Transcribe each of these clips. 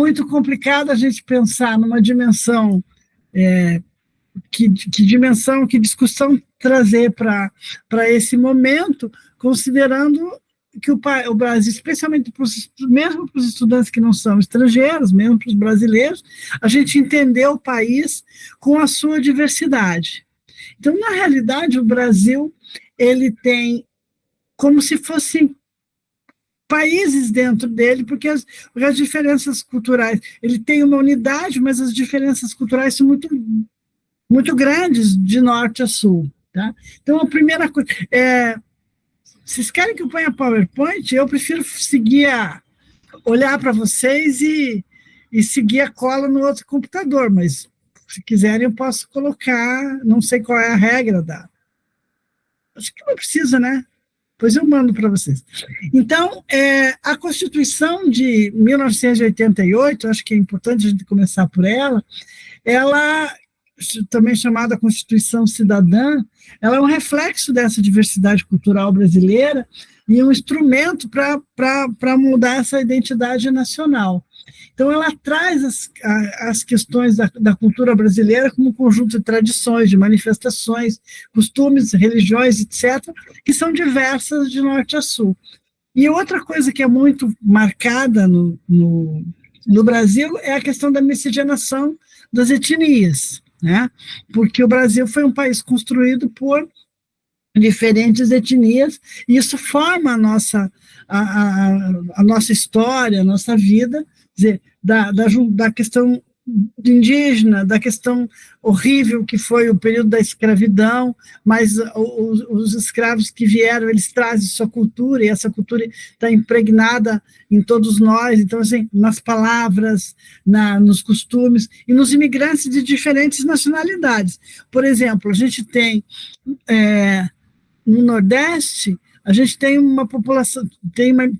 muito complicado a gente pensar numa dimensão, que discussão trazer para esse momento, considerando que o Brasil, especialmente mesmo para os estudantes que não são estrangeiros, mesmo para os brasileiros, a gente entendeu o país com a sua diversidade. Então, na realidade, o Brasil ele tem como se fossem países dentro dele, porque as diferenças culturais, ele tem uma unidade, mas as diferenças culturais são muito, muito grandes de norte a sul. Tá? Então, a primeira coisa vocês querem que eu ponha PowerPoint? Eu prefiro olhar para vocês e seguir a cola no outro computador, mas se quiserem eu posso colocar, não sei qual é a regra acho que não precisa, né? Pois eu mando para vocês. Então, a Constituição de 1988, acho que é importante a gente começar por ela, também chamada Constituição Cidadã, ela é um reflexo dessa diversidade cultural brasileira e um instrumento para mudar essa identidade nacional. Então, ela traz as questões da cultura brasileira como um conjunto de tradições, de manifestações, costumes, religiões, etc., que são diversas de norte a sul. E outra coisa que é muito marcada no Brasil é a questão da miscigenação das etnias, né? Porque o Brasil foi um país construído por diferentes etnias, e isso forma a nossa história, a nossa vida, quer dizer, da questão indígena, da questão horrível que foi o período da escravidão, mas os escravos que vieram, eles trazem sua cultura, e essa cultura está impregnada em todos nós, então, assim, nas palavras, nos costumes, e nos imigrantes de diferentes nacionalidades. Por exemplo, a gente tem, no Nordeste, a gente tem uma população,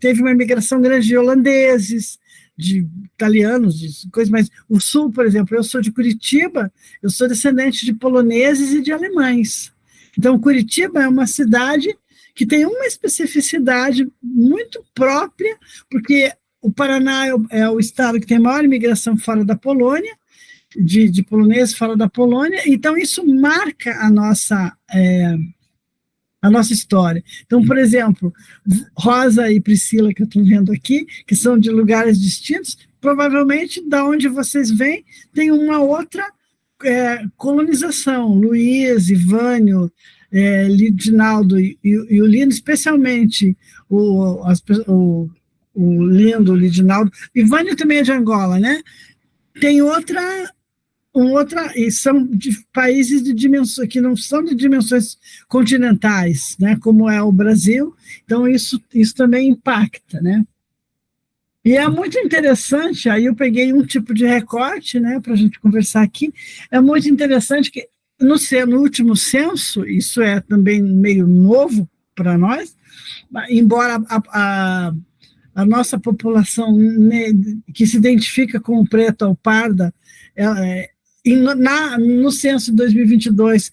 teve uma imigração grande de holandeses, de italianos, de coisas, mas o Sul, por exemplo, eu sou de Curitiba, eu sou descendente de poloneses e de alemães. Então, Curitiba é uma cidade que tem uma especificidade muito própria, porque o Paraná é o estado que tem a maior imigração fora da Polônia, de poloneses fora da Polônia, então isso marca a nossa história. Então, por exemplo, Rosa e Priscila, que eu estou vendo aqui, que são de lugares distintos, provavelmente, da onde vocês vêm, tem uma outra colonização. Luiz, Ivânio, Lidinaldo e o Lino, especialmente o Lindo, o Lidinaldo. Ivânio também é de Angola, né? Tem e são de países de dimensões que não são de dimensões continentais, né, como é o Brasil, então isso também impacta, né? E é muito interessante, aí eu peguei um tipo de recorte, né, para a gente conversar aqui, é muito interessante que no último censo, isso é também meio novo para nós, embora a nossa população, né, que se identifica como preta ou parda, no censo de 2022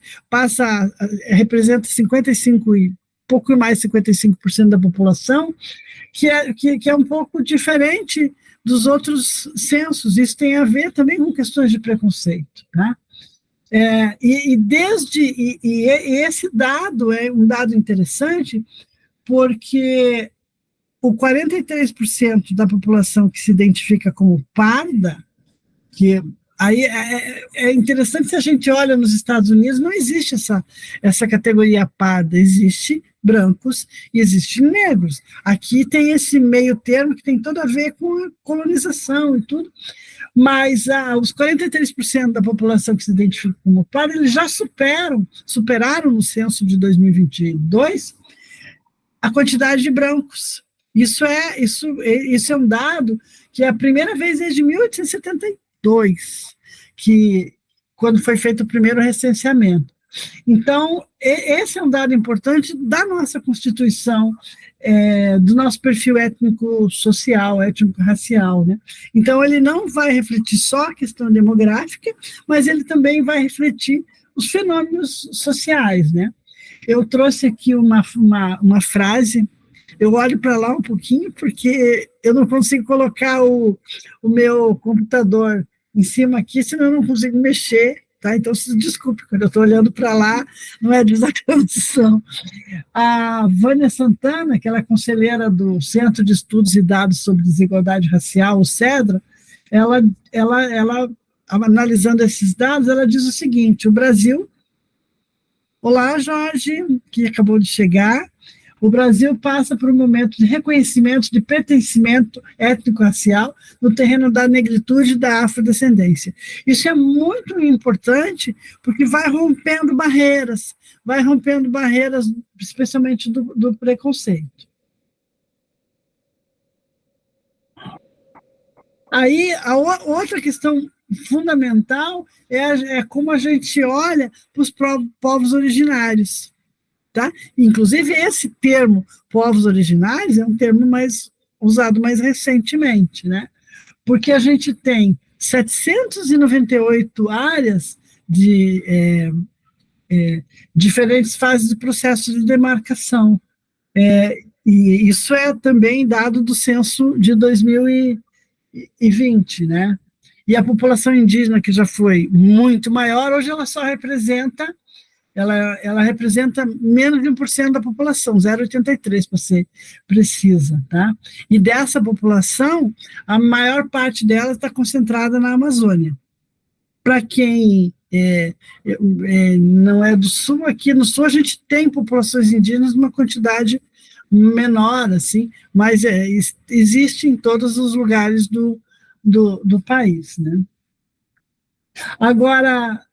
representa 55 e pouco mais 55% da população, que é um pouco diferente dos outros censos. Isso tem a ver também com questões de preconceito, né? E esse dado é um dado interessante, porque o 43% da população que se identifica como parda, que aí é interessante, se a gente olha nos Estados Unidos, não existe essa categoria parda, existe brancos e existe negros. Aqui tem esse meio termo que tem tudo a ver com a colonização e tudo, mas os 43% da população que se identifica como parda, eles já superaram no censo de 2022 a quantidade de brancos. Isso é um dado que é a primeira vez desde 1872, quando foi feito o primeiro recenseamento. Então, esse é um dado importante da nossa Constituição, do nosso perfil étnico-social, étnico-racial, né? Então, ele não vai refletir só a questão demográfica, mas ele também vai refletir os fenômenos sociais, né? Eu trouxe aqui uma frase Eu olho para lá um pouquinho porque eu não consigo colocar o meu computador em cima aqui, senão eu não consigo mexer, tá? Então, desculpe, quando eu estou olhando para lá, não é desatenção. A Vânia Santana, que ela é conselheira do Centro de Estudos e Dados sobre Desigualdade Racial, o CEDRA, ela analisando esses dados, ela diz o seguinte: o Brasil, olá, Jorge, que acabou de chegar, o Brasil passa por um momento de reconhecimento de pertencimento étnico-racial no terreno da negritude e da afrodescendência. Isso é muito importante porque vai rompendo barreiras, especialmente do preconceito. Aí, a outra questão fundamental é como a gente olha para os povos originários. Tá? Inclusive, esse termo, povos originários, é um termo usado mais recentemente, né? Porque a gente tem 798 áreas de diferentes fases do processo de demarcação. E isso é também dado do censo de 2020, né? E a população indígena, que já foi muito maior, hoje ela só representa menos de 1% da população, 0,83% para ser precisa, tá? E dessa população, a maior parte dela está concentrada na Amazônia. Para quem não é do Sul, aqui no Sul a gente tem populações indígenas numa quantidade menor, assim, mas existe em todos os lugares do país, né? Agora,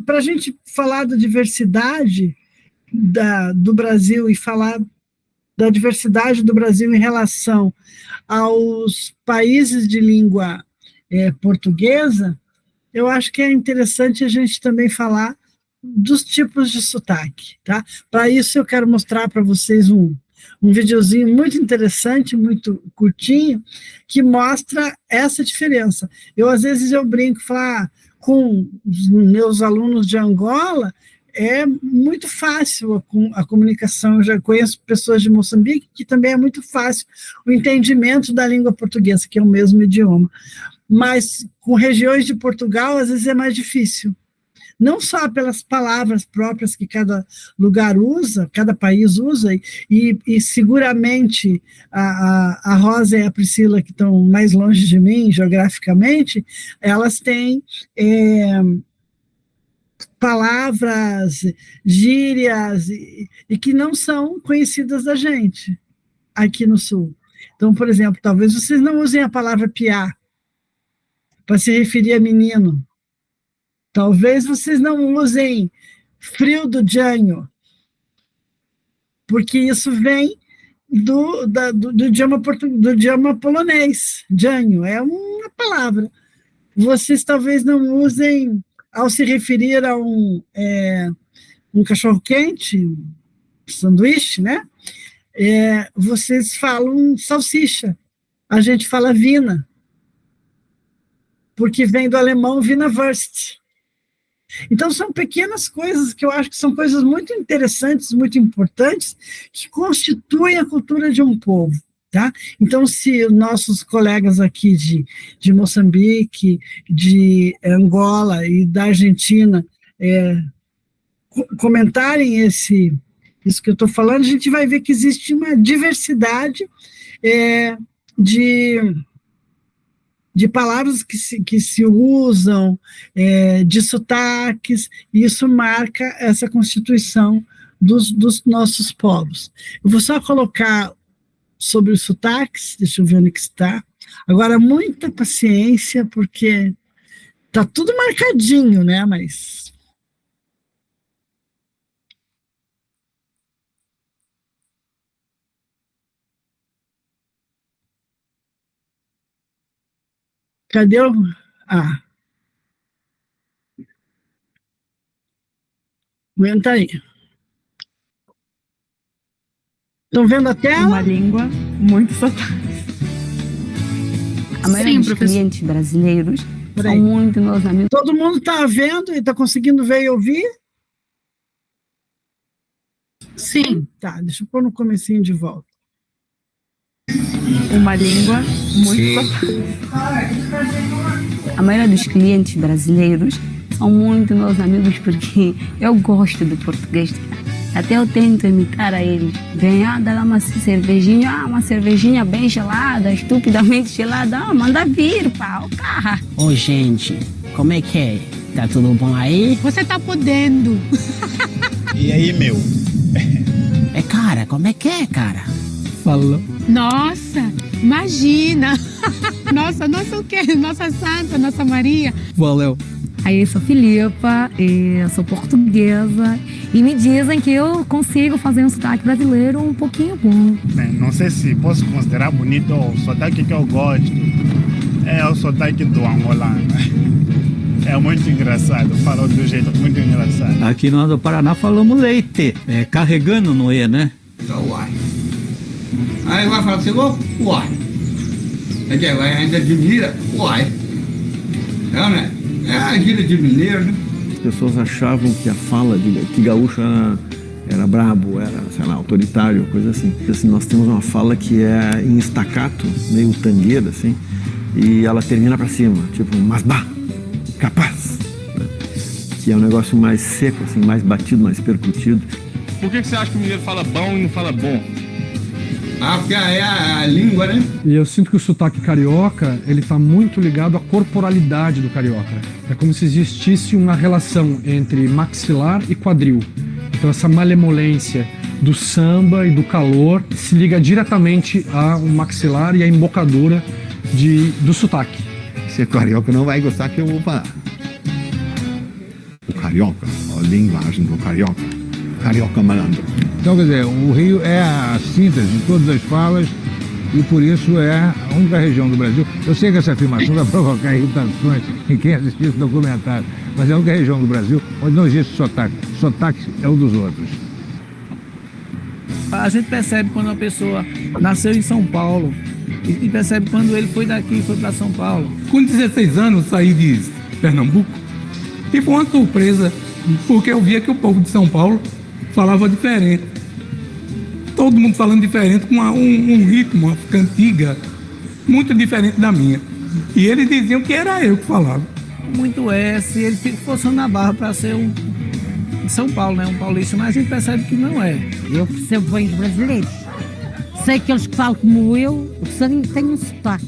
para a gente falar da diversidade do Brasil e falar da diversidade do Brasil em relação aos países de língua portuguesa, eu acho que é interessante a gente também falar dos tipos de sotaque, tá? Para isso eu quero mostrar para vocês um videozinho muito interessante, muito curtinho, que mostra essa diferença. Às vezes eu brinco, falar com os meus alunos de Angola, é muito fácil a comunicação. Eu já conheço pessoas de Moçambique, que também é muito fácil o entendimento da língua portuguesa, que é o mesmo idioma. Mas com regiões de Portugal, às vezes é mais difícil. Não só pelas palavras próprias que cada lugar usa, cada país usa, e seguramente a Rosa e a Priscila, que estão mais longe de mim geograficamente, elas têm palavras, gírias, e que não são conhecidas da gente aqui no Sul. Então, por exemplo, talvez vocês não usem a palavra piá para se referir a menino. Talvez vocês não usem frio do janho, porque isso vem do idioma polonês. Janho é uma palavra. Vocês talvez não usem, ao se referir a um cachorro-quente, um sanduíche, né? Vocês falam salsicha. A gente fala Wiener, porque vem do alemão Wienerwurst. Então, são pequenas coisas que eu acho que são coisas muito interessantes, muito importantes, que constituem a cultura de um povo. Tá? Então, se nossos colegas aqui de Moçambique, de Angola e da Argentina comentarem isso que eu estou falando, a gente vai ver que existe uma diversidade de palavras que se usam, de sotaques, e isso marca essa constituição dos nossos povos. Eu vou só colocar sobre os sotaques, deixa eu ver onde que está. Agora, muita paciência, porque está tudo marcadinho, né? Mas... Cadê o... Aguenta aí. Estão vendo a tela? Uma língua, muito sotaque. A maioria dos clientes brasileiros são muito meus amigos. Todo mundo está vendo e está conseguindo ver e ouvir? Sim. Tá, deixa eu pôr no comecinho de volta. uma língua muito A maioria dos clientes brasileiros são muito meus amigos porque eu gosto do português. Até eu tento imitar a eles. Ganhar, dar uma cervejinha bem gelada, estupidamente gelada. Manda vir, pá, o carro. Ô, gente, como é que é? Tá tudo bom aí? Você tá podendo. E aí, meu? Cara, como é que é, cara? Falou. Nossa, imagina. Nossa o quê? Nossa Santa, Nossa Maria. Valeu. Aí eu sou Filipa, eu sou portuguesa e me dizem que eu consigo fazer um sotaque brasileiro um pouquinho bom. Bem, não sei se posso considerar bonito o sotaque que eu gosto. É o sotaque do angolano. É muito engraçado, falou do jeito muito engraçado. Aqui nós do Paraná falamos leite, carregando no E, né? Uai. Aí vai falar assim, uai. Ainda admira, uai. É, né? É a gíria de mineiro, né? As pessoas achavam que a fala que gaúcho era brabo, era, sei lá, autoritário, coisa assim. Nós temos uma fala que é em estacato, meio tangueira, assim, e ela termina pra cima, tipo, mas bah, capaz. Né? Que é um negócio mais seco, assim, mais batido, mais percutido. Por que você acha que o mineiro fala bom e não fala bom? Ah, porque é a língua, né? E eu sinto que o sotaque carioca, ele tá muito ligado à corporalidade do carioca. É como se existisse uma relação entre maxilar e quadril. Então essa malemolência do samba e do calor se liga diretamente ao maxilar e à embocadura do sotaque. Se é carioca não vai gostar que eu vou falar. O carioca, a linguagem do carioca. Carioca malandro. Então, quer dizer, o Rio é a síntese de todas as falas e por isso é a única região do Brasil. Eu sei que essa afirmação vai provocar irritações em quem assistiu esse documentário, mas é a única região do Brasil onde não existe sotaque. Sotaque é o dos outros. A gente percebe quando uma pessoa nasceu em São Paulo e percebe quando ele foi daqui e foi para São Paulo. Com 16 anos saí de Pernambuco e foi uma surpresa, porque eu via que o povo de São Paulo falava diferente. Todo mundo falando diferente, com um ritmo, uma cantiga muito diferente da minha. E eles diziam que era eu que falava. Muito se ele forçando a barra para ser um de São Paulo, né? Um paulista, mas a gente percebe que não é. Eu percebo bem os brasileiros. Sei que eles que falam como eu, têm um sotaque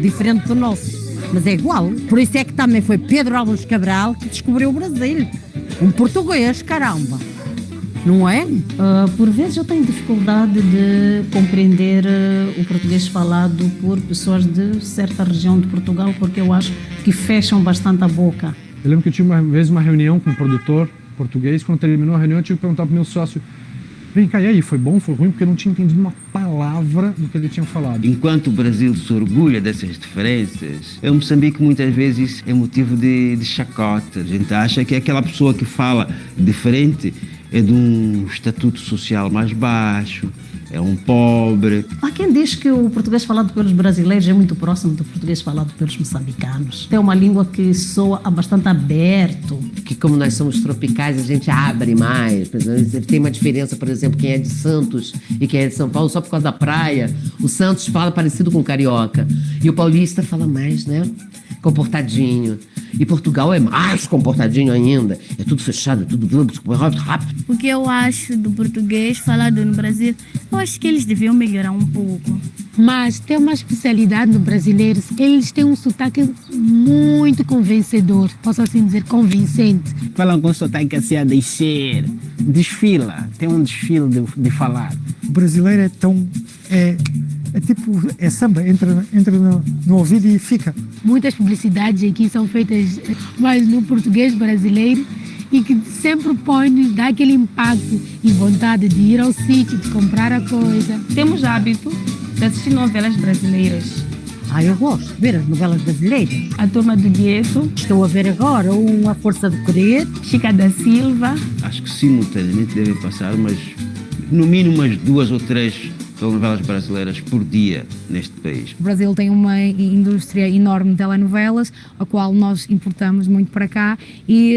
diferente do nosso, mas é igual. Por isso é que também foi Pedro Álvares Cabral que descobriu o Brasil. Um português, caramba. Não é? Por vezes eu tenho dificuldade de compreender o português falado por pessoas de certa região de Portugal, porque eu acho que fecham bastante a boca. Eu lembro que eu tive uma vez uma reunião com um produtor português. Quando terminou a reunião, eu tive que perguntar para o meu sócio: vem cá, e aí, foi bom, foi ruim? Porque eu não tinha entendido uma palavra do que ele tinha falado. Enquanto o Brasil se orgulha dessas diferenças, em Moçambique muitas vezes é motivo de chacota. A gente acha que aquela pessoa que fala diferente é de um estatuto social mais baixo, é um pobre. Há quem diz que o português falado pelos brasileiros é muito próximo do português falado pelos moçambicanos. É uma língua que soa bastante aberto. Que como nós somos tropicais, a gente abre mais. Tem uma diferença, por exemplo, quem é de Santos e quem é de São Paulo, só por causa da praia. O Santos fala parecido com o carioca. E o paulista fala mais, né? Comportadinho. E Portugal é mais comportadinho ainda. É tudo fechado, é tudo rápido. O que eu acho do português falado no Brasil, eu acho que eles deviam melhorar um pouco. Mas tem uma especialidade no brasileiro, eles têm um sotaque muito convencedor, posso assim dizer, convincente. Falam com sotaque assim a descer, desfila, tem um desfile de falar. O brasileiro é tão... É tipo, é samba, entra no ouvido e fica. Muitas publicidades aqui são feitas mais no português brasileiro e que sempre dá aquele impacto e vontade de ir ao sítio, de comprar a coisa. Temos hábito de assistir novelas brasileiras. Eu gosto de ver as novelas brasileiras. A Turma do Gueto. Estou a ver agora A Força de Querer. Chica da Silva. Acho que simultaneamente devem passar no mínimo umas 2 ou 3 telenovelas brasileiras por dia neste país. O Brasil tem uma indústria enorme de telenovelas, a qual nós importamos muito para cá e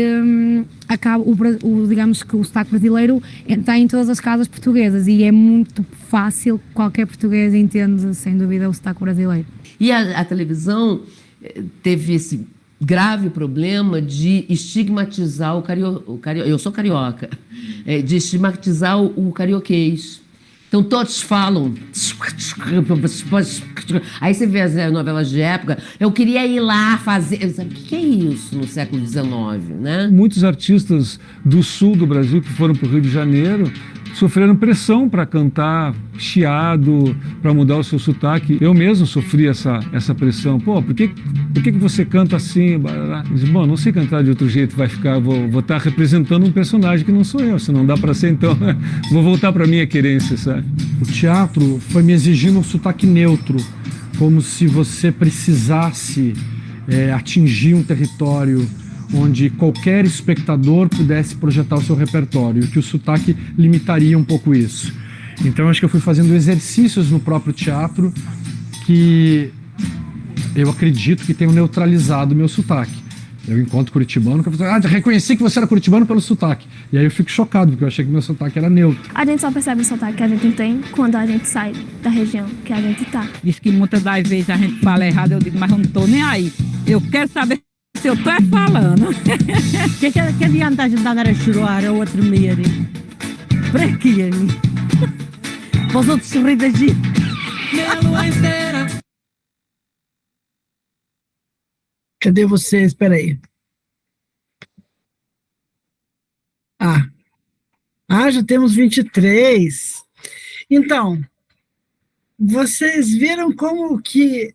digamos que o sotaque brasileiro está em todas as casas portuguesas e é muito fácil, qualquer português entende sem dúvida o sotaque brasileiro. E a televisão teve esse grave problema de estigmatizar o carioca. Eu sou carioca, de estigmatizar o carioquês. Então todos falam. Aí você vê as novelas de época. Eu queria ir lá fazer. O que é isso no século XIX, né? Muitos artistas do sul do Brasil que foram para o Rio de Janeiro sofreram pressão para cantar chiado, para mudar o seu sotaque. Eu mesmo sofri essa pressão. Pô, por que você canta assim? Eu disse, bom, não sei cantar de outro jeito, vou estar representando um personagem que não sou eu, se não dá para ser, então vou voltar para minha querência, sabe? O teatro foi me exigindo um sotaque neutro, como se você precisasse atingir um território onde qualquer espectador pudesse projetar o seu repertório, e que o sotaque limitaria um pouco isso. Então acho que eu fui fazendo exercícios no próprio teatro que eu acredito que tenham neutralizado o meu sotaque. Eu encontro curitibano que eu falo, reconheci que você era curitibano pelo sotaque. E aí eu fico chocado, porque eu achei que meu sotaque era neutro. A gente só percebe o sotaque que a gente tem quando a gente sai da região que a gente tá. Diz que muitas das vezes a gente fala errado, eu digo, mas eu não tô nem aí. Eu quero saber se eu tô falando. Que adianta a gente andar a chorar ou a tremer? Para quê? Para os outros sorrir da gente. Cadê vocês? Espera aí. Já temos 23. Então, vocês viram como que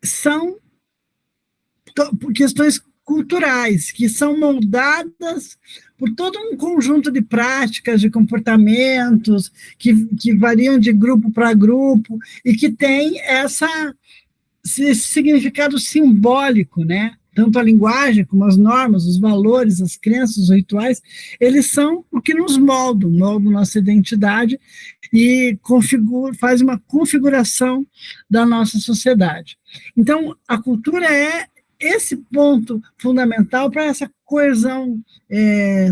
são questões culturais, que são moldadas por todo um conjunto de práticas, de comportamentos, que variam de grupo para grupo, e que tem esse significado simbólico, né? Tanto a linguagem como as normas, os valores, as crenças, os rituais, eles são o que nos moldam nossa identidade e faz uma configuração da nossa sociedade. Então, a cultura é esse ponto fundamental para essa coesão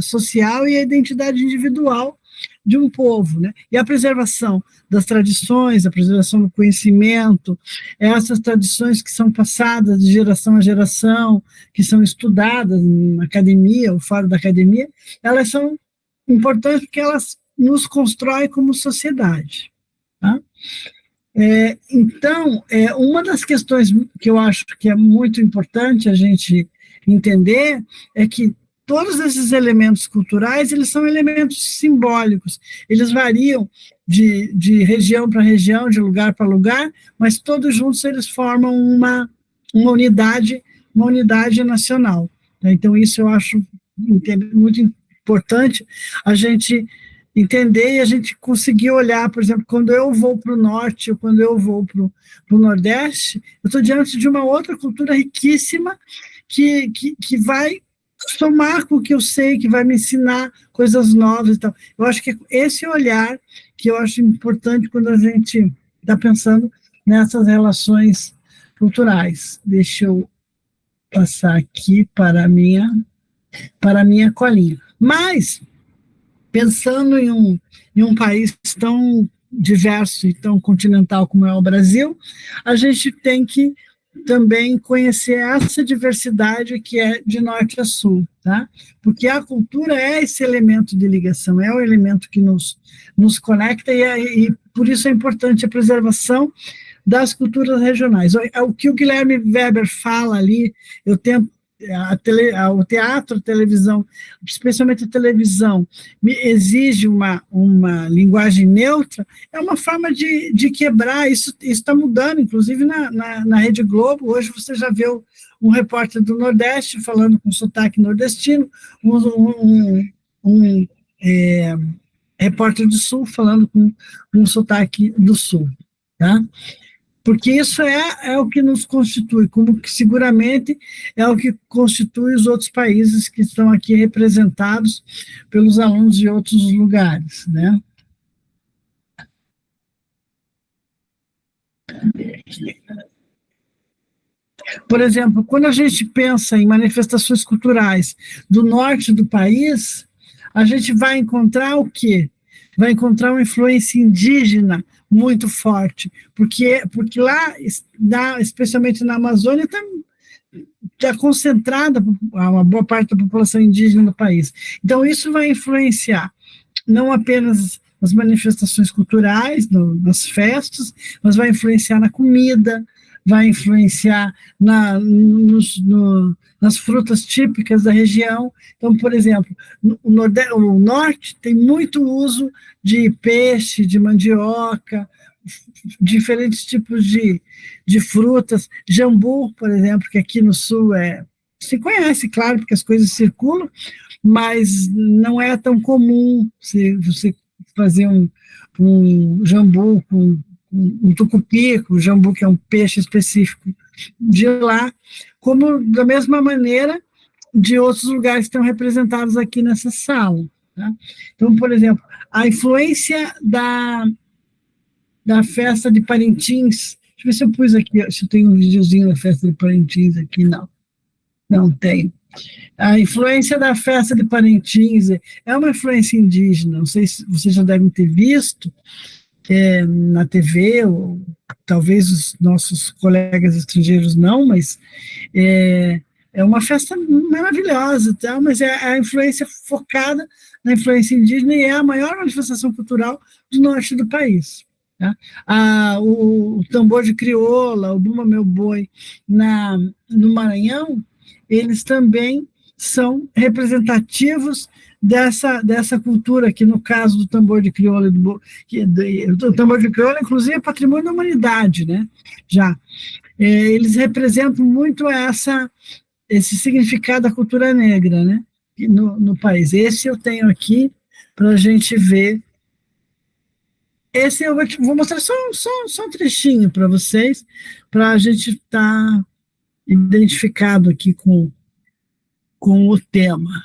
social e a identidade individual de um povo, né? E a preservação das tradições, a preservação do conhecimento, essas tradições que são passadas de geração a geração, que são estudadas na academia, ou fora da academia, elas são importantes porque elas nos constroem como sociedade, tá? Então, uma das questões que eu acho que é muito importante a gente entender é que todos esses elementos culturais, eles são elementos simbólicos, eles variam de região para região, de lugar para lugar, mas todos juntos eles formam uma unidade nacional. Então, isso eu acho muito importante a gente entender e a gente conseguir olhar, por exemplo, quando eu vou para o norte ou quando eu vou para o nordeste, eu estou diante de uma outra cultura riquíssima que vai somar com o que eu sei, que vai me ensinar coisas novas e tal. Eu acho que esse olhar que eu acho importante quando a gente está pensando nessas relações culturais. Deixa eu passar aqui para a minha colinha. Mas, pensando em um país tão diverso e tão continental como é o Brasil, a gente tem que também conhecer essa diversidade que é de norte a sul, tá? Porque a cultura é esse elemento de ligação, é o elemento que nos conecta e por isso é importante a preservação das culturas regionais. O que o Guilherme Weber fala ali, o teatro, a televisão, especialmente a televisão, exige uma linguagem neutra, é uma forma de quebrar, isso está mudando, inclusive na Rede Globo, hoje você já vê um repórter do Nordeste falando com sotaque nordestino, um repórter do Sul falando com um sotaque do Sul, tá? Porque isso é o que nos constitui, como que seguramente é o que constitui os outros países que estão aqui representados pelos alunos de outros lugares, né? Por exemplo, quando a gente pensa em manifestações culturais do norte do país, a gente vai encontrar o quê? Vai encontrar uma influência indígena muito forte, porque lá, especialmente na Amazônia, está concentrada uma boa parte da população indígena do país. Então, isso vai influenciar não apenas as manifestações culturais, nas festas, mas vai influenciar na comida, vai influenciar nas frutas típicas da região. Então, por exemplo, o norte tem muito uso de peixe, de mandioca, diferentes tipos de frutas. Jambu, por exemplo, que aqui no sul se conhece, claro, porque as coisas circulam, mas não é tão comum você fazer um jambu com um tucupi, o jambu, que é um peixe específico de lá, como da mesma maneira de outros lugares que estão representados aqui nessa sala. Tá? Então, por exemplo, a influência da festa de Parintins, deixa eu ver se eu pus aqui, se eu tenho um videozinho da festa de Parintins aqui, não tenho. A influência da festa de Parintins é uma influência indígena, não sei se vocês já devem ter visto, na TV, ou talvez os nossos colegas estrangeiros não, mas é uma festa maravilhosa, tá? Mas é a influência focada na influência indígena e é a maior manifestação cultural do norte do país. Tá? O tambor de crioula, o Bumba Meu Boi no Maranhão, eles também são representativos dessa cultura, que no caso do tambor de crioula, o tambor de crioula, inclusive, é patrimônio da humanidade, né? Já. Eles representam muito esse significado da cultura negra, né? No país. Esse eu tenho aqui para a gente ver. Esse eu vou mostrar só um trechinho para vocês, para a gente estar identificado aqui com o tema.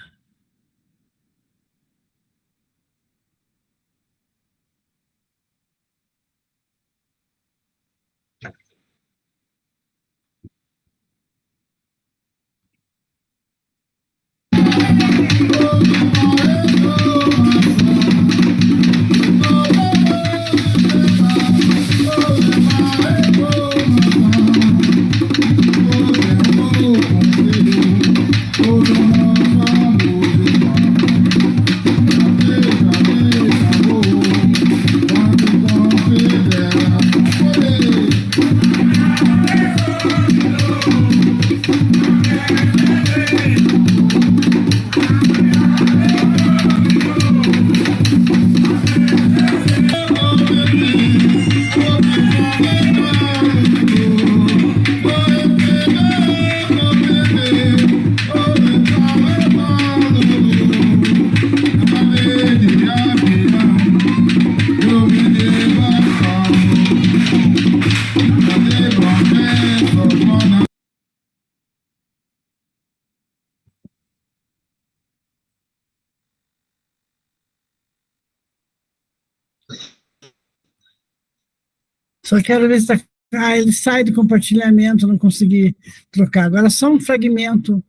Só quero ver se ele sai do compartilhamento, não consegui trocar. Agora só um fragmento.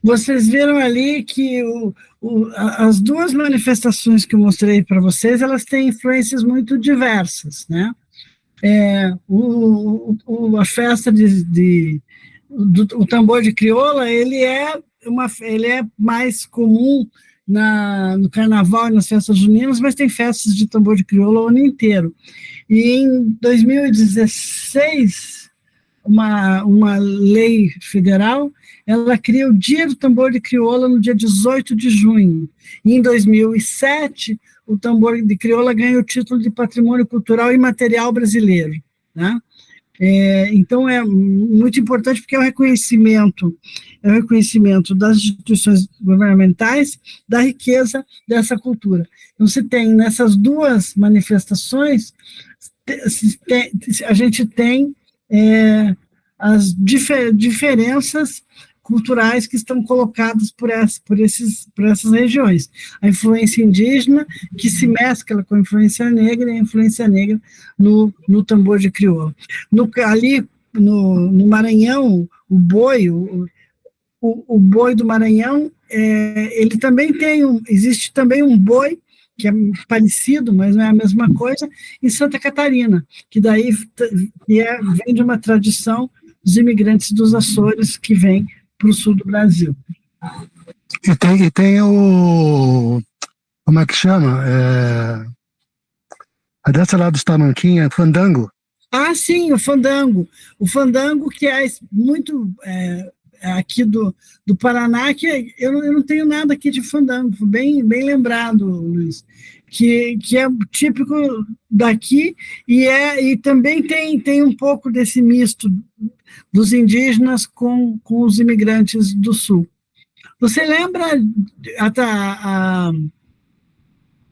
Vocês viram ali que as duas manifestações que eu mostrei para vocês, elas têm influências muito diversas, né? A festa o tambor de crioula, ele é mais comum no carnaval e nas festas juninas, mas tem festas de tambor de crioula o ano inteiro. E em 2016, uma lei federal, ela cria o Dia do Tambor de Crioula no dia 18 de junho. E em 2007, o tambor de crioula ganha o título de Patrimônio Cultural Imaterial Brasileiro, né? Então, é muito importante porque é o reconhecimento das instituições governamentais da riqueza dessa cultura. Então, se tem nessas duas manifestações, a gente tem as diferenças culturais que estão colocadas por essas regiões. A influência indígena, que se mescla com a influência negra, e a influência negra no tambor de crioula. Ali no Maranhão, o boi do Maranhão, ele também existe também um boi, que é parecido, mas não é a mesma coisa, em Santa Catarina, que daí vem de uma tradição dos imigrantes dos Açores, que vem para o sul do Brasil. E tem como é que chama? A dança lá dos Tamanquinha, fandango. Ah, sim, o fandango. O fandango, que é muito aqui do Paraná, que eu não tenho nada aqui de fandango, bem lembrado, Luiz, que é típico daqui, e também tem um pouco desse misto dos indígenas com os imigrantes do sul. Você lembra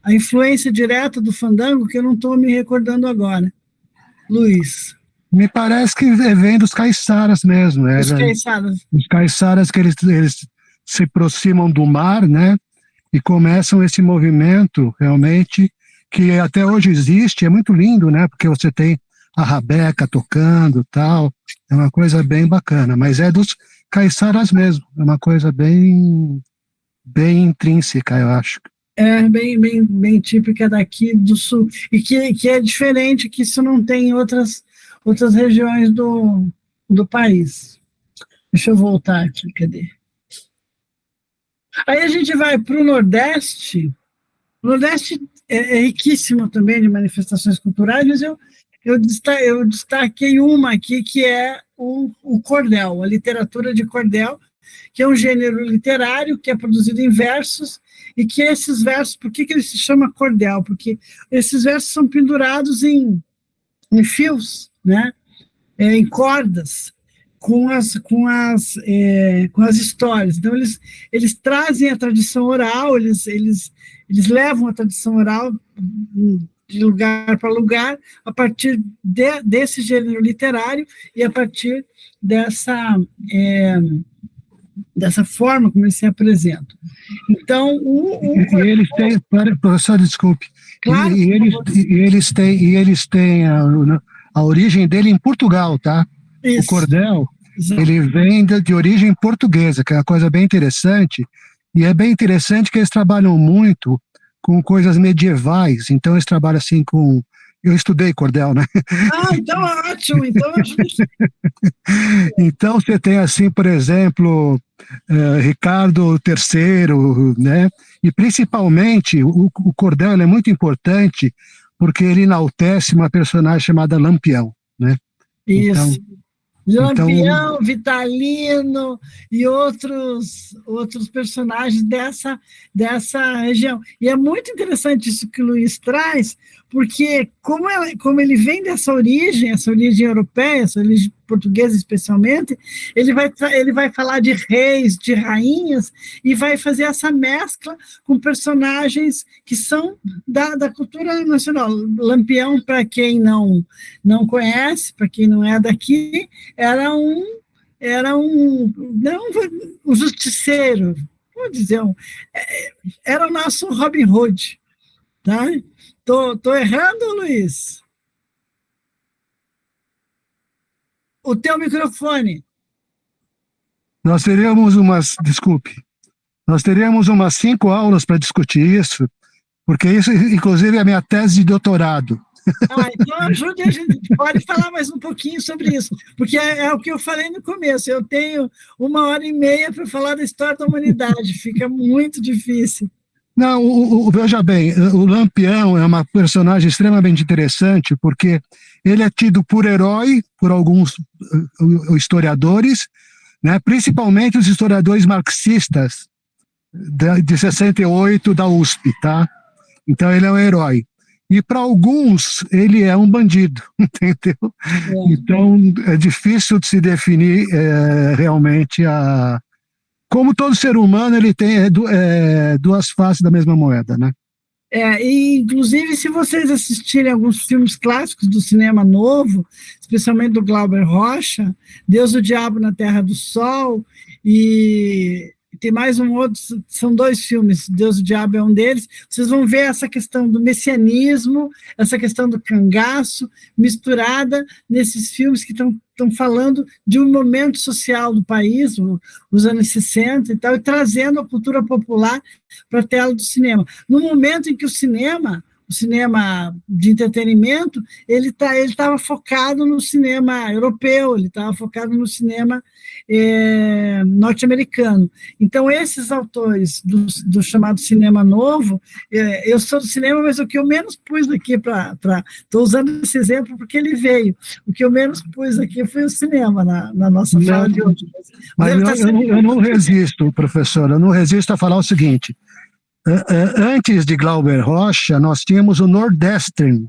a influência direta do fandango, que eu não estou me recordando agora, Luiz? Me parece que vem dos caiçaras mesmo. Os caiçaras. Os caiçaras, que eles se aproximam do mar, né? E começam esse movimento, realmente, que até hoje existe, é muito lindo, né? Porque você tem a rabeca tocando, tal, é uma coisa bem bacana, mas é dos caiçaras mesmo, é uma coisa bem intrínseca, eu acho. É bem típica daqui do sul, e que é diferente, que isso não tem em outras regiões do país. Deixa eu voltar aqui, cadê? Aí a gente vai para o Nordeste. O Nordeste é riquíssimo também de manifestações culturais, mas eu destaquei uma aqui, que é o cordel, a literatura de cordel, que é um gênero literário que é produzido em versos, e que esses versos, por que ele se chama cordel? Porque esses versos são pendurados em fios, né? Em cordas, com as histórias. Então, eles trazem a tradição oral, eles levam a tradição oral de lugar para lugar, a partir desse gênero literário e a partir dessa forma como eles se apresentam. Então, eles têm, professor, desculpe, claro, e eles têm a origem dele em Portugal, tá? Isso. O cordel, exato, ele vem de origem portuguesa, que é uma coisa bem interessante, e é bem interessante que eles trabalham muito com coisas medievais, então eles trabalham assim com... Eu estudei cordel, né? Ah, então ótimo, Então você tem assim, por exemplo, Ricardo III, né? E principalmente o cordel é muito importante porque ele enaltece uma personagem chamada Lampião, né? Isso. Lampião, Vitalino e outros personagens dessa região. E é muito interessante isso que o Luiz traz, porque como ele vem dessa origem europeia, essa origem portuguesa especialmente, ele vai falar de reis, de rainhas, e vai fazer essa mescla com personagens que são da cultura nacional. Lampião, para quem não conhece, para quem não é daqui, era um justiceiro, vou dizer, era o nosso Robin Hood, tá? Tô errando, Luiz? O teu microfone. nós teríamos nós teríamos umas 5 aulas para discutir isso, porque isso, inclusive, é a minha tese de doutorado. Então ajude a gente, pode falar mais um pouquinho sobre isso, porque é o que eu falei no começo, eu tenho 1h30 para falar da história da humanidade, fica muito difícil. Não, veja bem, o Lampião é uma personagem extremamente interessante, porque ele é tido por herói por alguns historiadores, né, principalmente os historiadores marxistas de 68 da USP, tá? Então ele é um herói. E para alguns ele é um bandido, entendeu? Então é difícil de se definir realmente como todo ser humano ele tem duas faces da mesma moeda, né? E inclusive se vocês assistirem alguns filmes clássicos do cinema novo, especialmente do Glauber Rocha, Deus, o Diabo na Terra do Sol, e tem mais um outro, são 2 filmes, Deus, o Diabo é um deles, vocês vão ver essa questão do messianismo, essa questão do cangaço, misturada nesses filmes que estão falando de um momento social do país, os anos 60 e tal, e trazendo a cultura popular para a tela do cinema. No momento em que o cinema de entretenimento, ele estava focado no cinema europeu, ele estava focado no cinema norte-americano. Então, esses autores do chamado cinema novo, eu sou do cinema, mas o que eu menos pus aqui estou usando esse exemplo porque ele veio, o que eu menos pus aqui foi o cinema na nossa fala de hoje. Mas eu não resisto, professor, eu não resisto a falar o seguinte: antes de Glauber Rocha, nós tínhamos o Nordestern,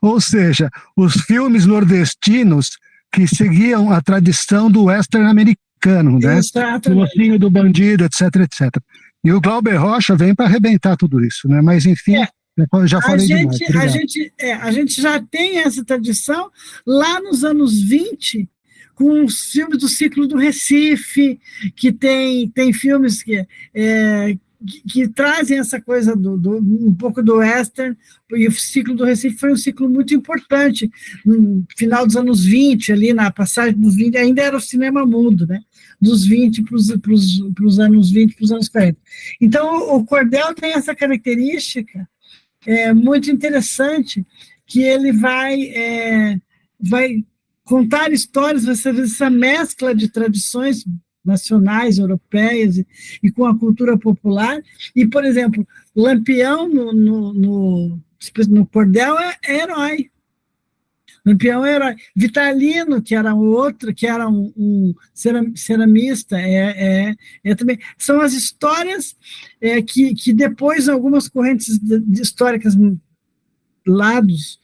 ou seja, os filmes nordestinos que seguiam a tradição do western americano, né? O mocinho do bandido, etc, etc. E o Glauber Rocha vem para arrebentar tudo isso, né? Mas, enfim, eu já falei demais. A gente já tem essa tradição lá nos anos 20, com os filmes do ciclo do Recife, que tem filmes que trazem essa coisa um pouco do western, e o ciclo do Recife foi um ciclo muito importante, no final dos anos 20, ali na passagem dos 20, ainda era o cinema mudo, né? Dos 20 para os anos 20, para os anos 40. Então, o Cordel tem essa característica muito interessante, que ele vai contar histórias, vai ser essa mescla de tradições nacionais, europeias e com a cultura popular. E, por exemplo, Lampião no Cordel é herói. Lampião é herói. Vitalino, que era um ceramista, também. São as histórias que depois algumas correntes históricas lá dos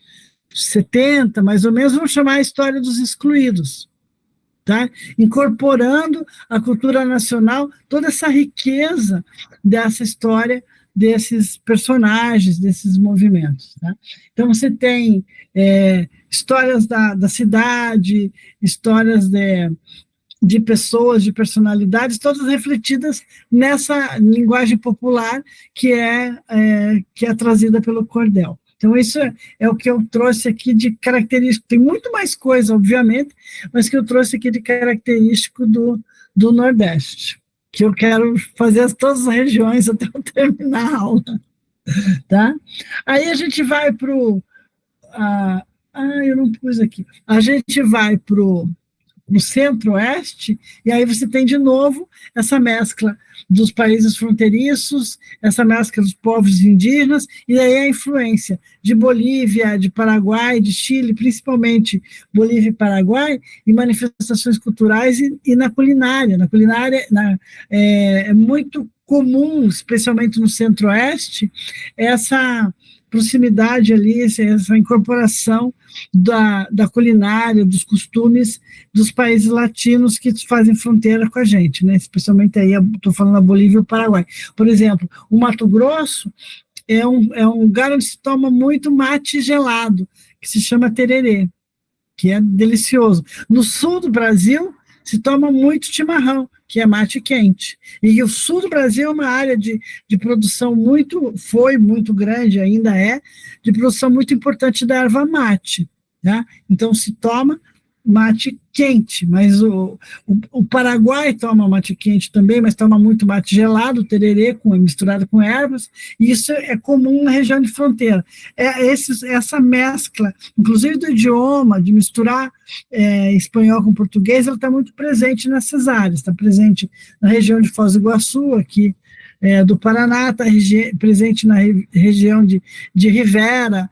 70, mais ou menos, vão chamar a história dos excluídos. Tá? Incorporando a cultura nacional, toda essa riqueza dessa história, desses personagens, desses movimentos. Tá? Então, você tem histórias da cidade, histórias de pessoas, de personalidades, todas refletidas nessa linguagem popular que é trazida pelo Cordel. Então, isso é o que eu trouxe aqui de característico. Tem muito mais coisa, obviamente, mas que eu trouxe aqui de característico do Nordeste, que eu quero fazer todas as regiões até eu terminar a aula. Tá? Aí a gente vai para o... eu não pus aqui. A gente vai para o centro-oeste, e aí você tem de novo essa mescla dos países fronteiriços, essa mescla dos povos indígenas, e aí a influência de Bolívia, de Paraguai, de Chile, principalmente Bolívia e Paraguai, em manifestações culturais e na culinária. Na culinária é muito comum, especialmente no centro-oeste, essa proximidade ali, essa incorporação da culinária, dos costumes dos países latinos que fazem fronteira com a gente, né? Especialmente aí, estou falando da Bolívia e o Paraguai. Por exemplo, o Mato Grosso é um lugar onde se toma muito mate gelado, que se chama tererê, que é delicioso. No sul do Brasil, se toma muito chimarrão, que é mate quente. E o sul do Brasil é uma área de produção foi muito grande, ainda é, de produção muito importante da erva mate. Tá? Então, se toma mate quente, mas o Paraguai toma mate quente também, mas toma muito mate gelado, tererê, misturado com ervas, e isso é comum na região de fronteira. Essa mescla, inclusive do idioma, de misturar espanhol com português, ela está muito presente nessas áreas, está presente na região de Foz do Iguaçu, aqui do Paraná, está presente na região de Rivera,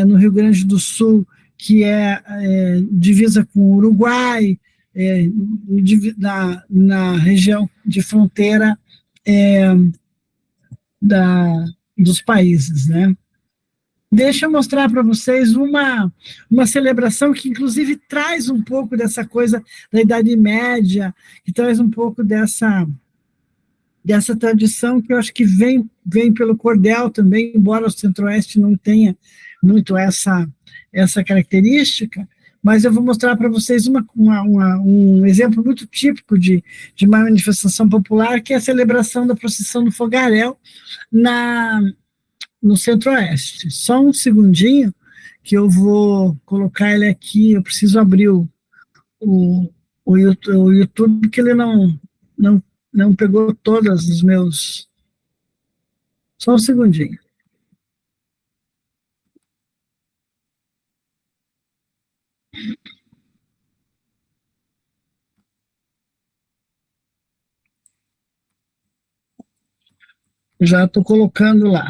no Rio Grande do Sul, que é divisa com o Uruguai, na região de fronteira dos países, né? Deixa eu mostrar para vocês uma celebração que, inclusive, traz um pouco dessa coisa da Idade Média, que traz um pouco dessa tradição que eu acho que vem pelo cordel também, embora o Centro-Oeste não tenha muito essa característica, mas eu vou mostrar para vocês um exemplo muito típico de uma manifestação popular, que é a celebração da procissão do Fogaréu no Centro-Oeste. Só um segundinho, que eu vou colocar ele aqui, eu preciso abrir o YouTube, porque ele não pegou todos os meus... Só um segundinho. Já estou colocando lá.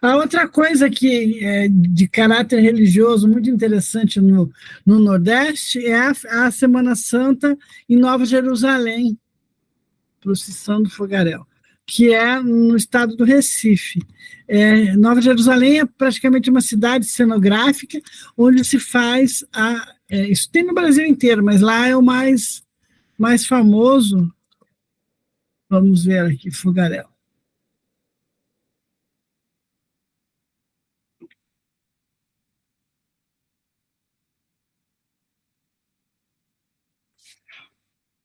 A outra coisa que é de caráter religioso muito interessante no Nordeste é a Semana Santa em Nova Jerusalém, procissão do Fogaréu, que é no estado do Recife. Nova Jerusalém é praticamente uma cidade cenográfica onde se faz isso tem no Brasil inteiro, mas lá é o mais famoso. Vamos ver aqui, Fogaréu.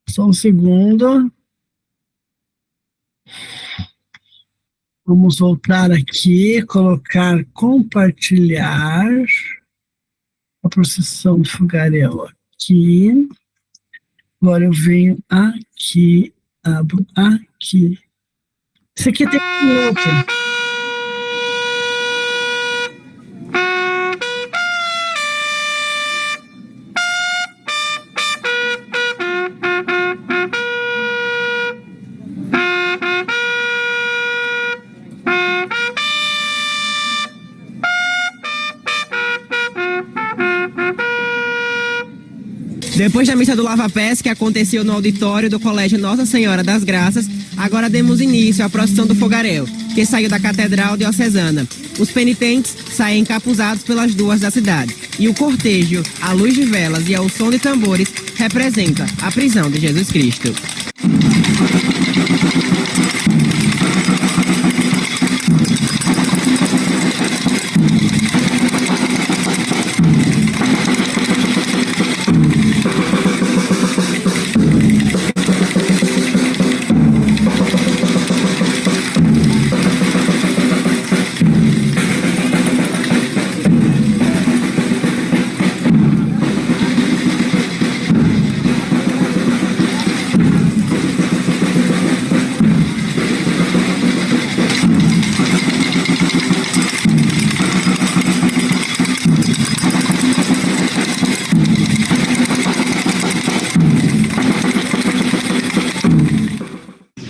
Só um segundo. Vamos voltar aqui, colocar compartilhar a procissão do Fogaréu aqui. Agora eu venho aqui, abro aqui. Isso aqui tem um outro. Depois da missa do Lava Pés, que aconteceu no auditório do Colégio Nossa Senhora das Graças, agora demos início à procissão do Fogaréu, que saiu da Catedral Diocesana. Os penitentes saem encapuzados pelas ruas da cidade. E o cortejo, à luz de velas e ao som de tambores, representa a prisão de Jesus Cristo.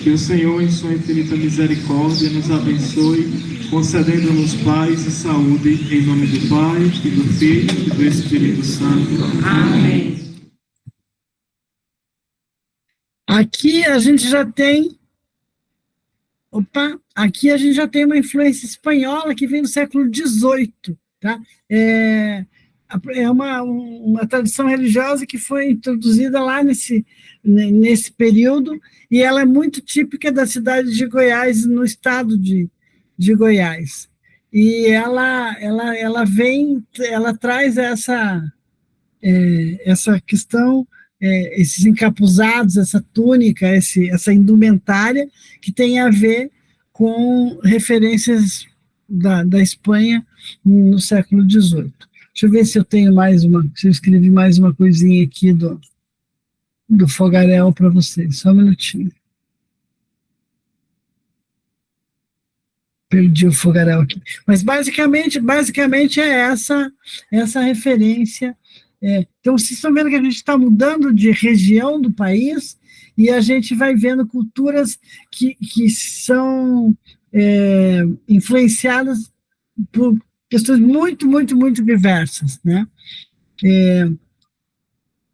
Que o Senhor, em sua infinita misericórdia, nos abençoe, concedendo-nos paz e saúde, em nome do Pai, e do Filho, e do Espírito Santo. Amém. Aqui a gente já tem... aqui a gente já tem uma influência espanhola que vem do século XVIII, tá? É uma tradição religiosa que foi introduzida lá nesse período, e ela é muito típica da cidade de Goiás, no estado de Goiás. E ela traz essa questão, esses encapuzados, essa túnica, essa indumentária que tem a ver com referências da Espanha no século XVIII. Deixa eu ver se eu tenho se eu escrevi mais uma coisinha aqui do fogaréu para vocês. Só um minutinho. Perdi o fogaréu aqui. Mas basicamente é essa referência. Então, vocês estão vendo que a gente está mudando de região do país e a gente vai vendo culturas que são influenciadas por questões muito, muito, muito diversas, né?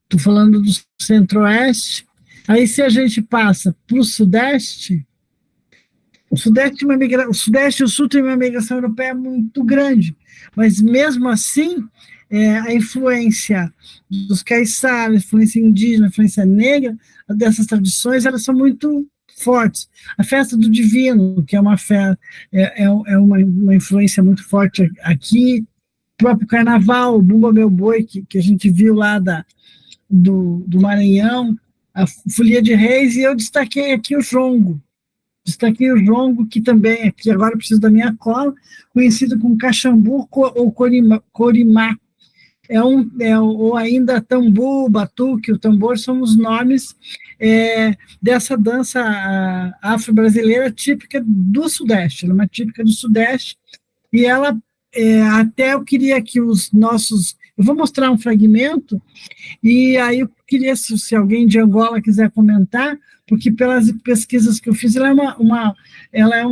Estou falando do Centro-Oeste. Aí, se a gente passa para o Sudeste, o Sudeste e o Sul tem uma migração europeia muito grande, mas mesmo assim, a influência dos caiçaras, a influência indígena, a influência negra, dessas tradições, elas são muito fortes. A festa do Divino, que é uma festa, uma influência muito forte aqui, o próprio Carnaval, o Bumba Meu Boi, que a gente viu lá do Maranhão, a Folia de Reis, e eu destaquei aqui o Jongo. Que também, aqui agora preciso da minha cola, conhecido como Caxambu ou Corimá. Ou ainda Tambu, Batuque, o tambor, são os nomes dessa dança afro-brasileira típica do Sudeste. Ela é uma típica do Sudeste, e ela, até eu queria que os nossos... Eu vou mostrar um fragmento, e aí eu queria, se alguém de Angola quiser comentar, porque pelas pesquisas que eu fiz, ela é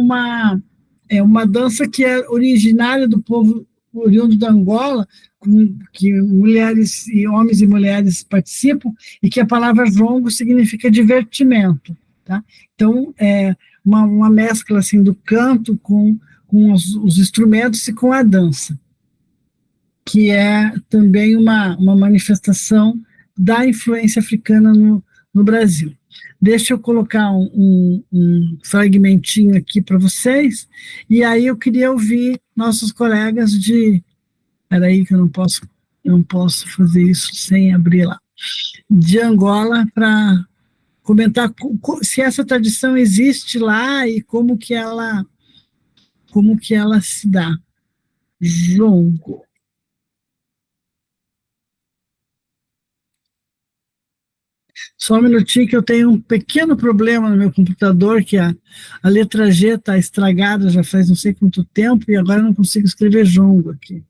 uma dança que é originária do povo oriundo da Angola, que mulheres e homens e mulheres participam, e que a palavra jongo significa divertimento, tá? Então, é uma mescla assim, do canto com os instrumentos e com a dança, que é também uma manifestação da influência africana no Brasil. Deixa eu colocar um fragmentinho aqui para vocês, e aí eu queria ouvir nossos colegas espera aí que eu não posso fazer isso sem abrir lá, de Angola, para comentar se essa tradição existe lá e como que ela se dá. Jongo. Só um minutinho que eu tenho um pequeno problema no meu computador, que a letra G está estragada já faz não sei quanto tempo, e agora eu não consigo escrever jongo aqui.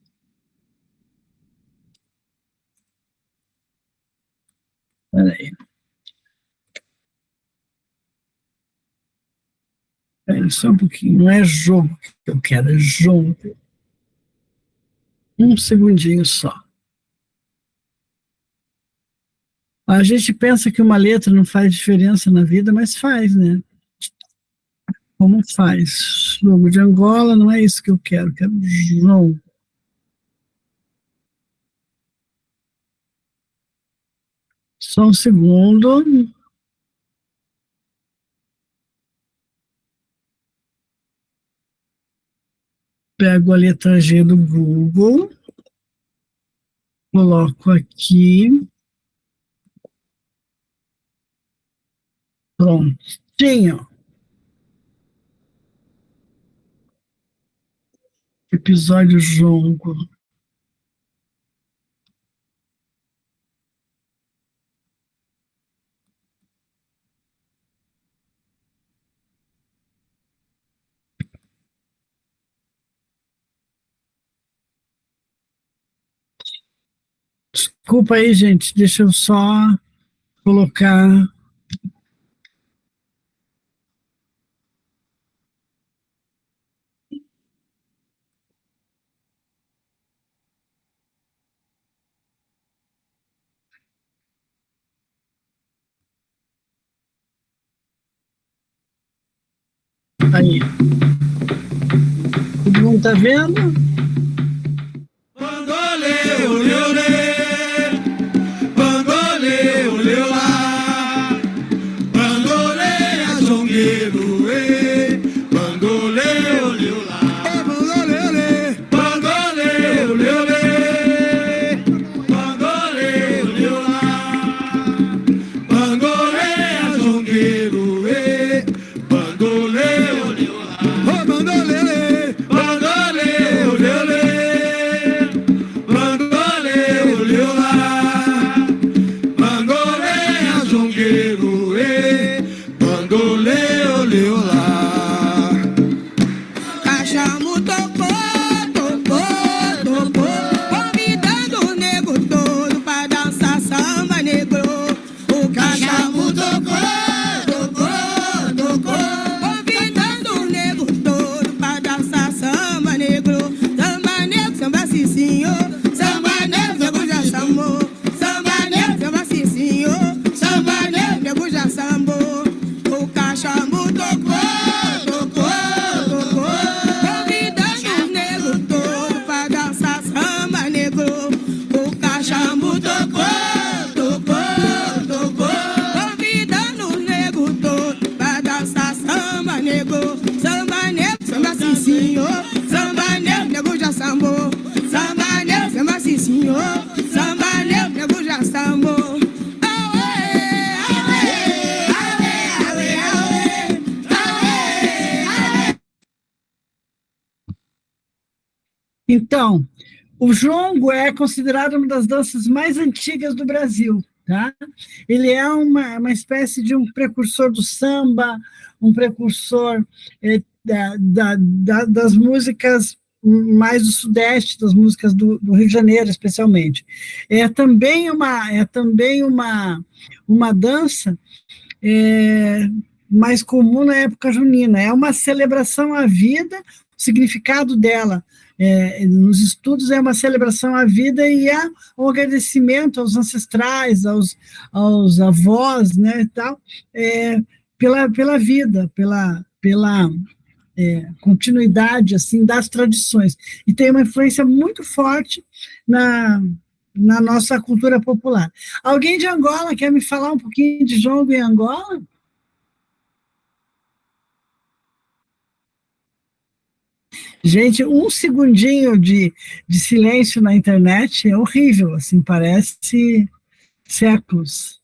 Espera aí. Só um pouquinho, não é jogo que eu quero, é jongo. Um segundinho só. A gente pensa que uma letra não faz diferença na vida, mas faz, né? Como faz? Jogo de Angola, não é isso que eu quero jogo. Só um segundo. Pego a letra G do Google, coloco aqui. Prontinho. Episódio jongo. Desculpa aí, gente, deixa eu só colocar... Aí. Todo mundo tá vendo? Então, o jongo é considerado uma das danças mais antigas do Brasil, tá? Ele é uma espécie de um precursor do samba, um precursor das músicas mais do Sudeste, das músicas do Rio de Janeiro, especialmente. É também uma dança mais comum na época junina. É uma celebração à vida, o significado dela nos estudos é uma celebração à vida e um agradecimento aos ancestrais, aos avós, né, e tal, pela vida, pela continuidade assim das tradições, e tem uma influência muito forte na nossa cultura popular. Alguém de Angola quer me falar um pouquinho de jongo em Angola? Gente, um segundinho de silêncio na internet é horrível, assim, parece séculos.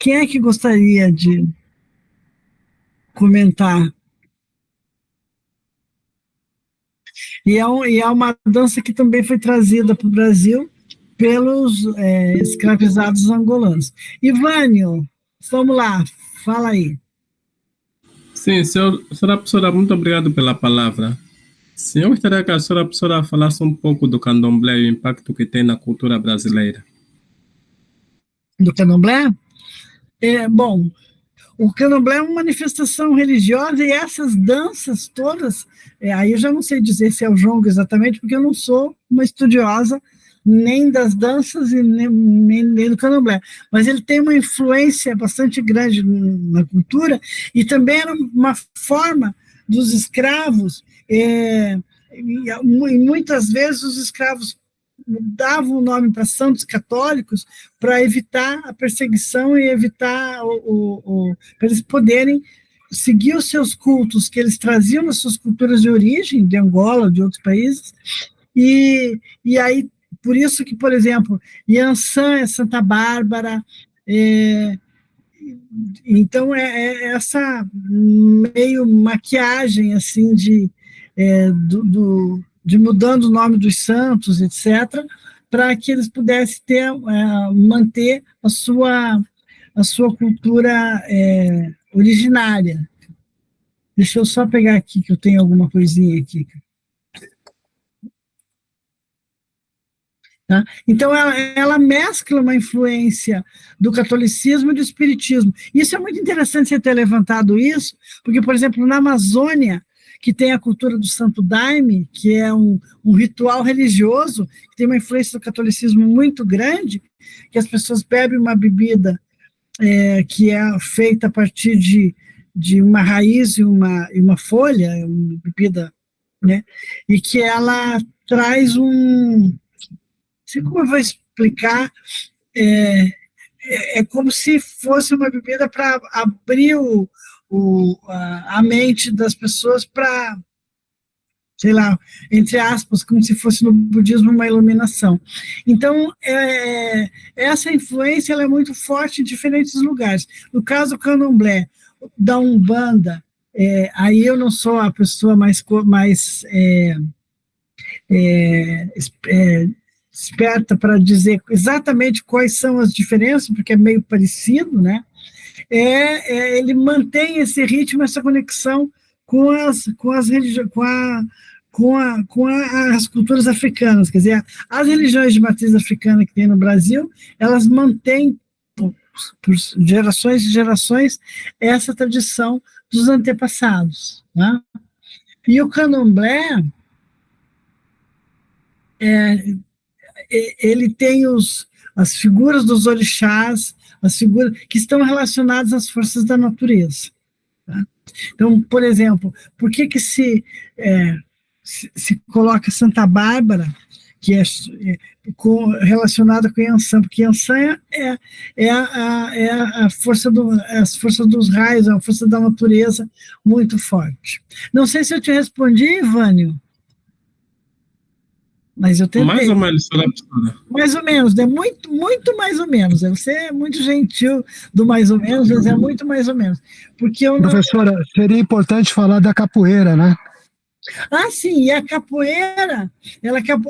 Quem é que gostaria de comentar? E é uma dança que também foi trazida para o Brasil pelos escravizados angolanos. Ivânio, vamos lá, fala aí. Sim, senhora professora, muito obrigado pela palavra. Sim, eu gostaria que a senhora professora falasse um pouco do candomblé e o impacto que tem na cultura brasileira. Do candomblé? Bom, o candomblé é uma manifestação religiosa, e essas danças todas, aí eu já não sei dizer se é o jongo exatamente, porque eu não sou uma estudiosa nem das danças e nem do candomblé, mas ele tem uma influência bastante grande na cultura, e também era uma forma dos escravos, e muitas vezes os escravos davam o nome para santos católicos para evitar a perseguição e evitar para eles poderem seguir os seus cultos que eles traziam nas suas culturas de origem, de Angola, de outros países, e aí, por isso que, por exemplo, Iansã é Santa Bárbara, então essa meio maquiagem assim de mudando o nome dos santos, etc., para que eles pudessem manter a sua cultura originária. Deixa eu só pegar aqui, que eu tenho alguma coisinha aqui. Tá? Então, ela mescla uma influência do catolicismo e do espiritismo. Isso é muito interessante você ter levantado isso, porque, por exemplo, na Amazônia, que tem a cultura do Santo Daime, que é um ritual religioso, que tem uma influência do catolicismo muito grande, que as pessoas bebem uma bebida que é feita a partir de uma raiz e uma folha, uma bebida, né, e que ela traz não sei como eu vou explicar, é como se fosse uma bebida para abrir a mente das pessoas para, sei lá, entre aspas, como se fosse no budismo uma iluminação. Então, essa influência ela é muito forte em diferentes lugares. No caso do candomblé, da Umbanda, aí eu não sou a pessoa mais esperta para dizer exatamente quais são as diferenças, porque é meio parecido, né? Ele mantém esse ritmo, essa conexão com as culturas africanas, quer dizer, as religiões de matriz africana que tem no Brasil, elas mantêm por gerações e gerações essa tradição dos antepassados, né? E o candomblé ele tem as figuras dos orixás, as figuras que estão relacionadas às forças da natureza. Tá? Então, por exemplo, por que se coloca Santa Bárbara, que é relacionada com Iansã? Porque Iansã as forças dos raios, é uma força da natureza muito forte. Não sei se eu te respondi, Ivânio. Mas eu tentei. Mais ou menos, senhora professora. Mais ou menos, é muito mais ou menos. Você é muito gentil do mais ou menos, mas é muito mais ou menos. Porque Professora, seria importante falar da capoeira, né? Ah, sim, e a capoeira,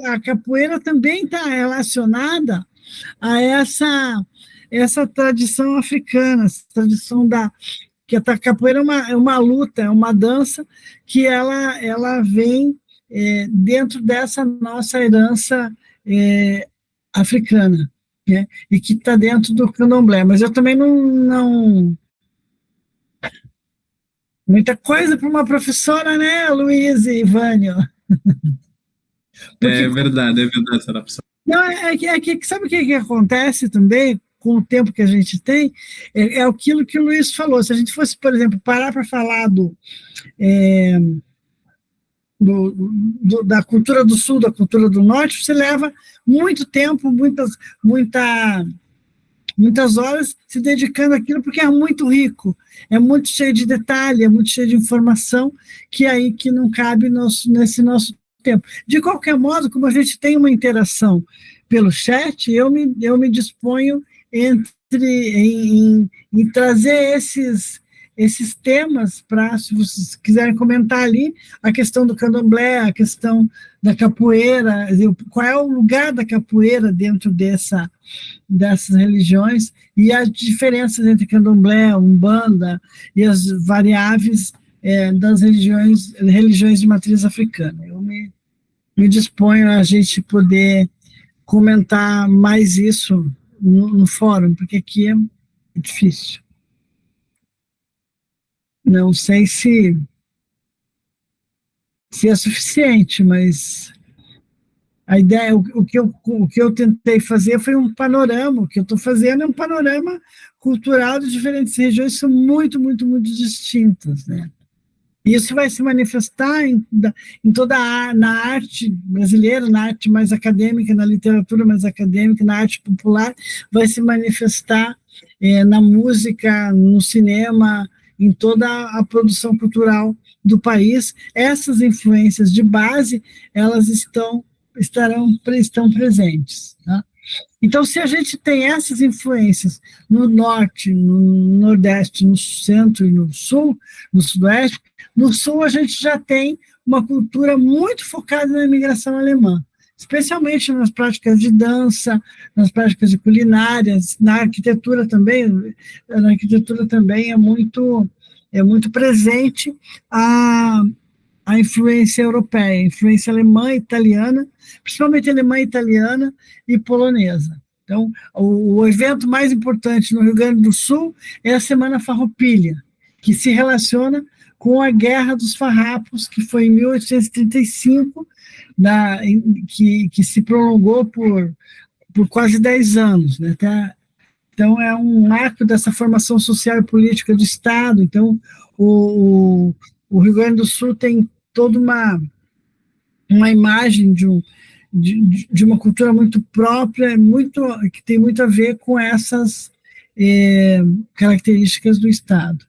a capoeira também está relacionada a essa tradição africana, essa tradição que a capoeira é uma luta, é uma dança que ela vem dentro dessa nossa herança africana, né? E que está dentro do candomblé. Mas eu também não muita coisa para uma professora, né, Luiz e Vânio? É verdade, senhora professora. Não, que sabe o que acontece também com o tempo que a gente tem? É aquilo que o Luiz falou. Se a gente fosse, por exemplo, parar para falar da cultura do Sul, da cultura do Norte, você leva muito tempo, muitas horas se dedicando àquilo, porque é muito rico, é muito cheio de detalhe, é muito cheio de informação, que não cabe nesse nosso tempo. De qualquer modo, como a gente tem uma interação pelo chat, eu me disponho em trazer esses temas para, se vocês quiserem comentar ali, a questão do candomblé, a questão da capoeira, qual é o lugar da capoeira dentro dessas religiões, e as diferenças entre candomblé, umbanda e as variáveis das religiões de matriz africana. Eu me disponho a gente poder comentar mais isso no fórum, porque aqui é difícil. Não sei se é suficiente, mas a ideia, o que eu tentei fazer foi um panorama. O que eu estou fazendo é um panorama cultural de diferentes regiões que são muito, muito, muito distintas, né? Isso vai se manifestar em na arte brasileira, na arte mais acadêmica, na literatura mais acadêmica, na arte popular, vai se manifestar na música, no cinema, em toda a produção cultural do país. Essas influências de base, elas estão presentes, tá? Então, se a gente tem essas influências no norte, no nordeste, no centro e no sul, no sudoeste, no sul a gente já tem uma cultura muito focada na imigração alemã, especialmente nas práticas de dança, nas práticas de culinárias, na arquitetura também. Na arquitetura também é muito presente a influência europeia, a influência alemã, italiana, principalmente alemã, italiana e polonesa. Então, o evento mais importante no Rio Grande do Sul é a Semana Farroupilha, que se relaciona com a Guerra dos Farrapos, que foi em 1835, que se prolongou por quase 10 anos, né? Então, é um marco dessa formação social e política do Estado. Então, o Rio Grande do Sul tem toda uma imagem de uma cultura muito própria, que tem muito a ver com essas características do Estado.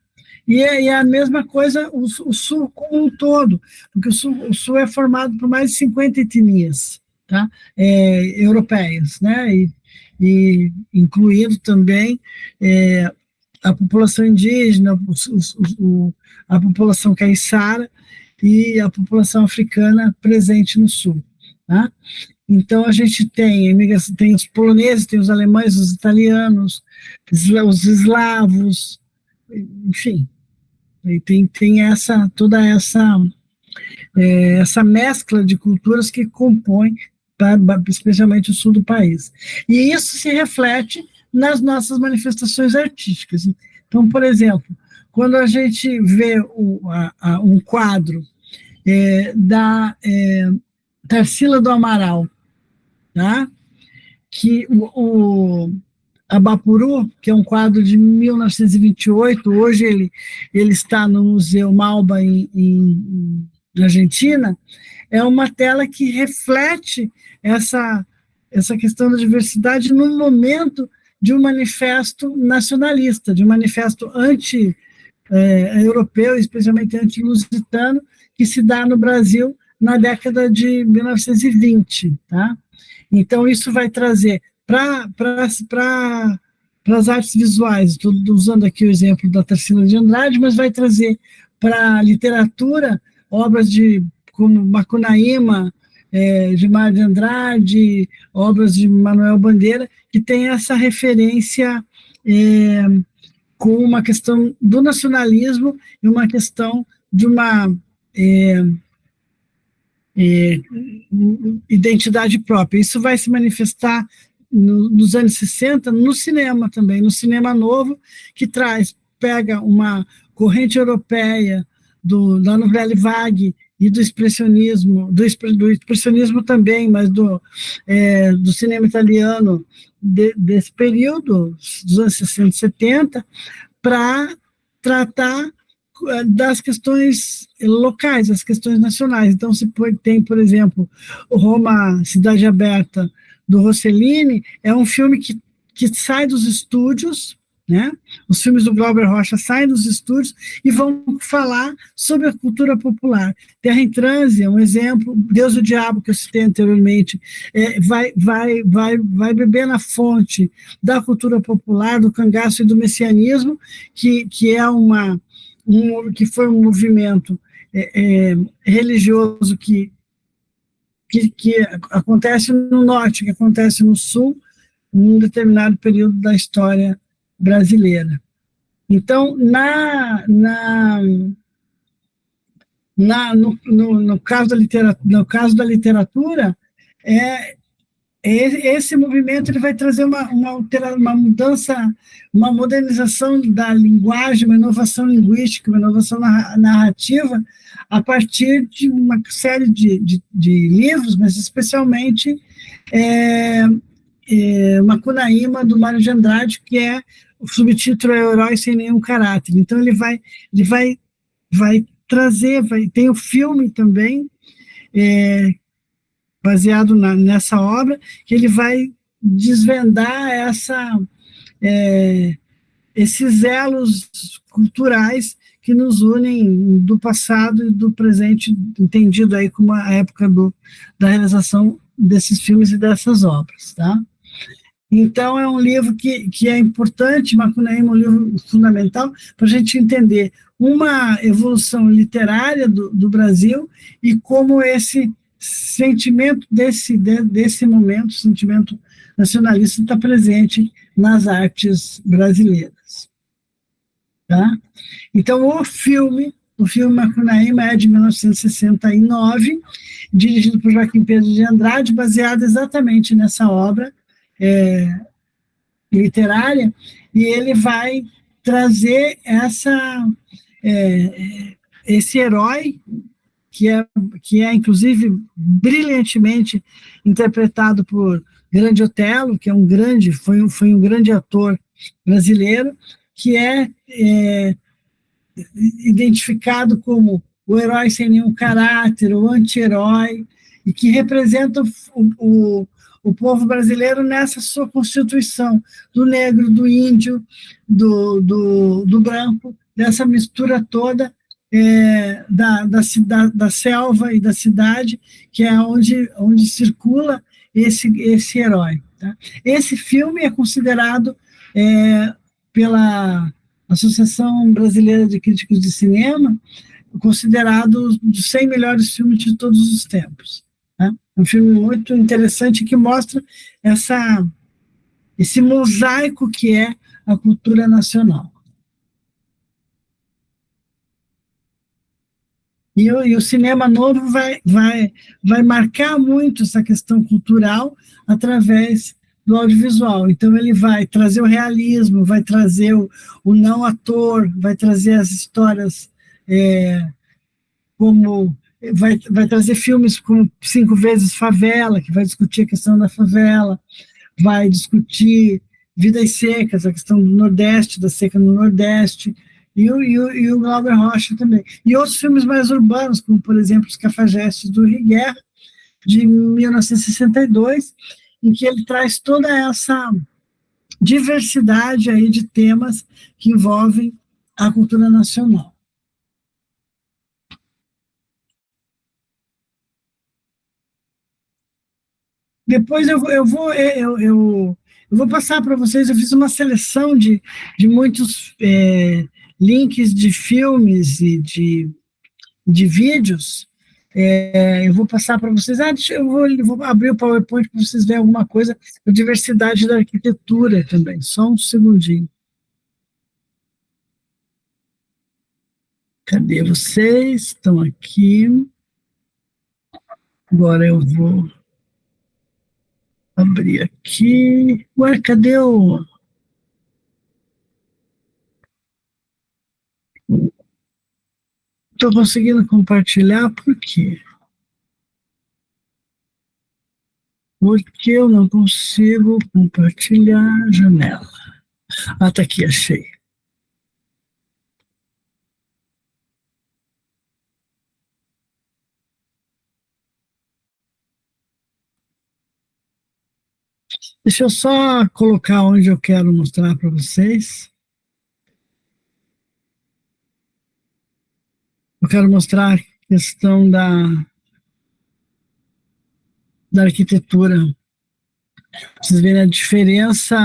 E é a mesma coisa o Sul como um todo, porque o Sul é formado por mais de 50 etnias, tá? Europeias, né? E incluindo também a população indígena, a população caiçara e a população africana presente no Sul, tá? Então, a gente tem os poloneses, tem os alemães, os italianos, os eslavos, enfim, e tem toda essa mescla de culturas que compõe especialmente o sul do país. E isso se reflete nas nossas manifestações artísticas. Então, por exemplo, quando a gente vê um quadro da Tarsila do Amaral, tá? Que o Abapuru, que é um quadro de 1928, hoje ele está no Museu Malba na Argentina, é uma tela que reflete essa questão da diversidade num momento de um manifesto nacionalista, de um manifesto anti-europeu, especialmente anti-lusitano, que se dá no Brasil na década de 1920, tá? Então, isso vai trazer para as artes visuais, estou usando aqui o exemplo da Tarsila de Andrade, mas vai trazer para a literatura obras de como Macunaíma, de Mário de Andrade, obras de Manuel Bandeira, que tem essa referência com uma questão do nacionalismo e uma questão de uma identidade própria. Isso vai se manifestar nos anos 60 no cinema também, no cinema novo, que pega uma corrente europeia da Nouvelle Vague e do expressionismo, do expressionismo também, mas do cinema italiano desse período, dos anos 60 e 70, para tratar das questões locais, das questões nacionais. Então, se tem, por exemplo, Roma, Cidade Aberta, do Rossellini, é um filme que sai dos estúdios, né? Os filmes do Glauber Rocha saem dos estúdios e vão falar sobre a cultura popular. Terra em Transe é um exemplo, Deus e o Diabo, que eu citei anteriormente, vai beber na fonte da cultura popular, do cangaço e do messianismo, que foi um movimento religioso que acontece no norte, que acontece no sul, num determinado período da história brasileira. Então, no caso da literatura, esse movimento ele vai trazer uma mudança, uma modernização da linguagem, uma inovação linguística, uma inovação narrativa, a partir de uma série de livros, mas especialmente Macunaíma, do Mário de Andrade, que o subtítulo é Herói Sem Nenhum Caráter. Então ele vai trazer, tem o filme também, baseado nessa obra, que ele vai desvendar esses elos culturais que nos unem do passado e do presente, entendido aí como a época da realização desses filmes e dessas obras, tá? Então, é um livro que é importante, Macunaíma é um livro fundamental para a gente entender uma evolução literária do Brasil e como esse sentimento desse momento, sentimento nacionalista, está presente nas artes brasileiras. Tá? Então, o filme Macunaíma é de 1969, dirigido por Joaquim Pedro de Andrade, baseado exatamente nessa obra literária, e ele vai trazer esse herói, que é inclusive brilhantemente interpretado por Grande Otelo, que foi um grande ator brasileiro, que é identificado como o herói sem nenhum caráter, o anti-herói, e que representa o povo brasileiro nessa sua constituição, do negro, do índio, do branco, dessa mistura toda da selva e da cidade, que é onde circula esse herói. Tá? Esse filme é considerado pela Associação Brasileira de Críticos de Cinema, considerado um dos 100 melhores filmes de todos os tempos. Tá? É um filme muito interessante que mostra esse mosaico que é a cultura nacional. E o cinema novo vai marcar muito essa questão cultural através do audiovisual. Então, ele vai trazer o realismo, vai trazer o não ator, vai trazer as histórias vai trazer filmes como 5 Vezes Favela, que vai discutir a questão da favela, vai discutir Vidas Secas, a questão do Nordeste, da seca no Nordeste, e o Glauber Rocha também. E outros filmes mais urbanos, como, por exemplo, Os Cafajestes do Rio Guerra, de 1962, em que ele traz toda essa diversidade aí de temas que envolvem a cultura nacional. Depois eu vou passar para vocês, eu fiz uma seleção de muitos links de filmes e de vídeos Eu vou passar para vocês. Eu vou abrir o PowerPoint para vocês verem alguma coisa da diversidade da arquitetura também. Só um segundinho. Cadê vocês? Estão aqui. Agora eu vou abrir aqui. Ué, cadê o... Estou conseguindo compartilhar, por quê? Porque eu não consigo compartilhar a janela. Ah, tá aqui, achei. Deixa eu só colocar onde eu quero mostrar para vocês. Eu quero mostrar a questão da arquitetura. Vocês verem a diferença.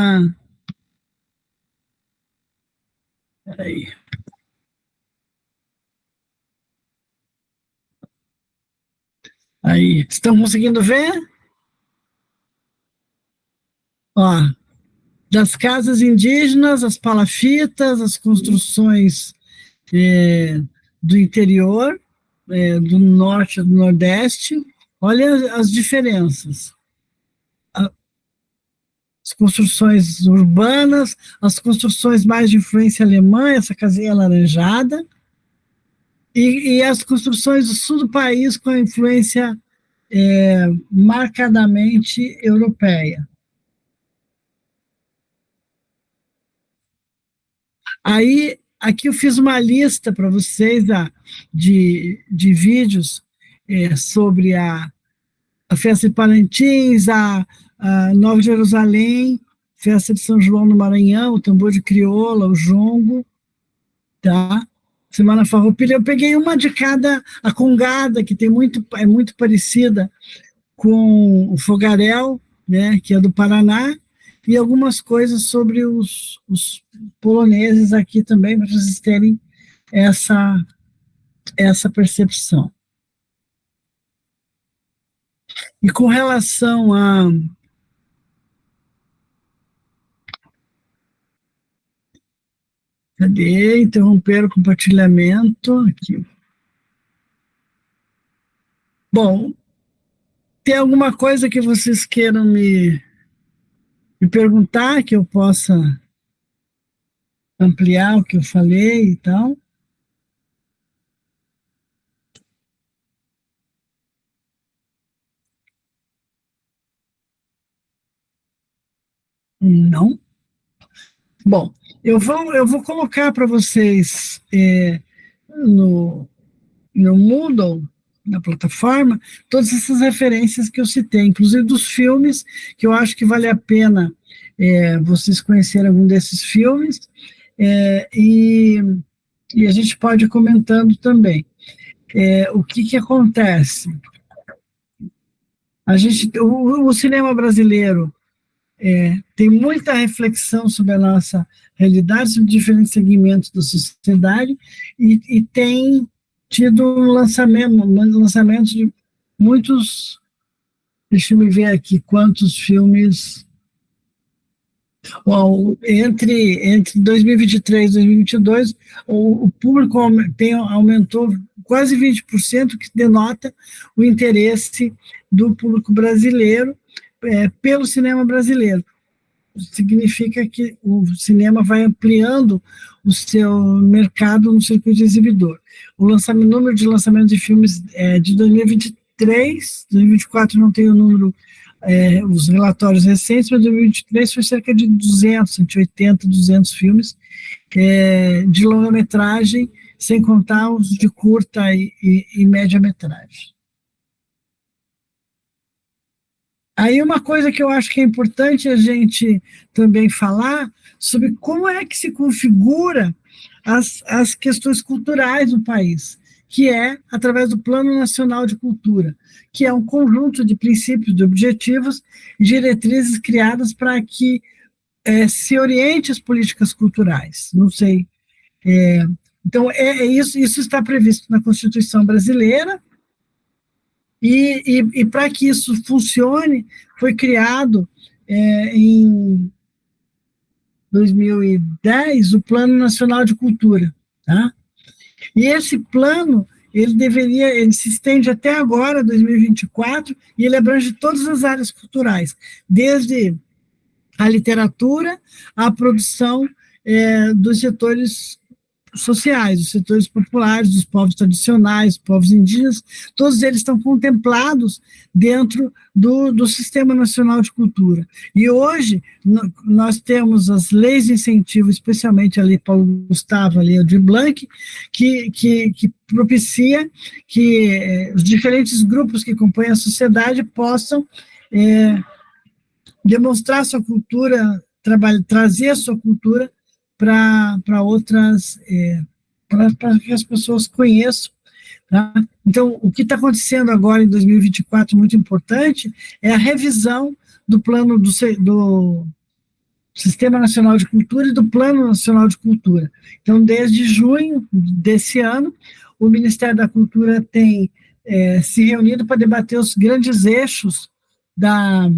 Peraí. Aí, estão conseguindo ver? Ó, das casas indígenas, as palafitas, as construções do interior, do norte e do nordeste. Olha as diferenças. As construções urbanas, as construções mais de influência alemã, essa casinha alaranjada, e as construções do sul do país com a influência marcadamente europeia. Aí, aqui eu fiz uma lista para vocês de vídeos sobre a festa de Parintins, a Nova Jerusalém, festa de São João no Maranhão, o tambor de crioula, o jongo, tá? Semana Farroupilha, eu peguei uma de cada, a congada, que é muito parecida com o fogaréu, né, que é do Paraná, e algumas coisas sobre os poloneses aqui também, para vocês terem essa percepção. E com relação a... Cadê? Interromper o compartilhamento. Aqui. Bom, tem alguma coisa que vocês queiram me perguntar, que eu possa ampliar o que eu falei e tal? Não? Bom, eu vou colocar para vocês no Moodle, na plataforma, todas essas referências que eu citei, inclusive dos filmes, que eu acho que vale a pena vocês conhecerem algum desses filmes, e a gente pode ir comentando também. O que acontece? O cinema brasileiro tem muita reflexão sobre a nossa realidade, sobre diferentes segmentos da sociedade, e tem tido um lançamento de muitos, deixa eu ver aqui quantos filmes, entre 2023 e 2022, o público aumentou quase 20%, que denota o interesse do público brasileiro pelo cinema brasileiro. Significa que o cinema vai ampliando o seu mercado no circuito exibidor. O número de lançamentos de filmes de 2023, 2024 não tem o número, os relatórios recentes, mas 2023 foi cerca de 180, 200 filmes de longa-metragem, sem contar os de curta e média-metragem. Aí uma coisa que eu acho que é importante a gente também falar sobre como é que se configura as questões culturais no país, que é através do Plano Nacional de Cultura, que é um conjunto de princípios, de objetivos e diretrizes criadas para que se oriente as políticas culturais. Não sei. Então, isso está previsto na Constituição brasileira, E para que isso funcione, foi criado em 2010 o Plano Nacional de Cultura, tá? E esse plano, ele se estende até agora, 2024, e ele abrange todas as áreas culturais, desde a literatura à produção dos setores sociais, dos setores populares, dos povos tradicionais, dos povos indígenas, todos eles estão contemplados dentro do Sistema Nacional de Cultura. E hoje nós temos as leis de incentivo, especialmente a Lei Paulo Gustavo, a Lei Aldir Blanc, que propicia que os diferentes grupos que compõem a sociedade possam demonstrar sua cultura, trazer a sua cultura para outras, para que as pessoas conheçam. Tá? Então, o que está acontecendo agora em 2024, muito importante, é a revisão do plano do Sistema Nacional de Cultura e do Plano Nacional de Cultura. Então, desde junho desse ano, o Ministério da Cultura tem se reunido para debater os grandes eixos da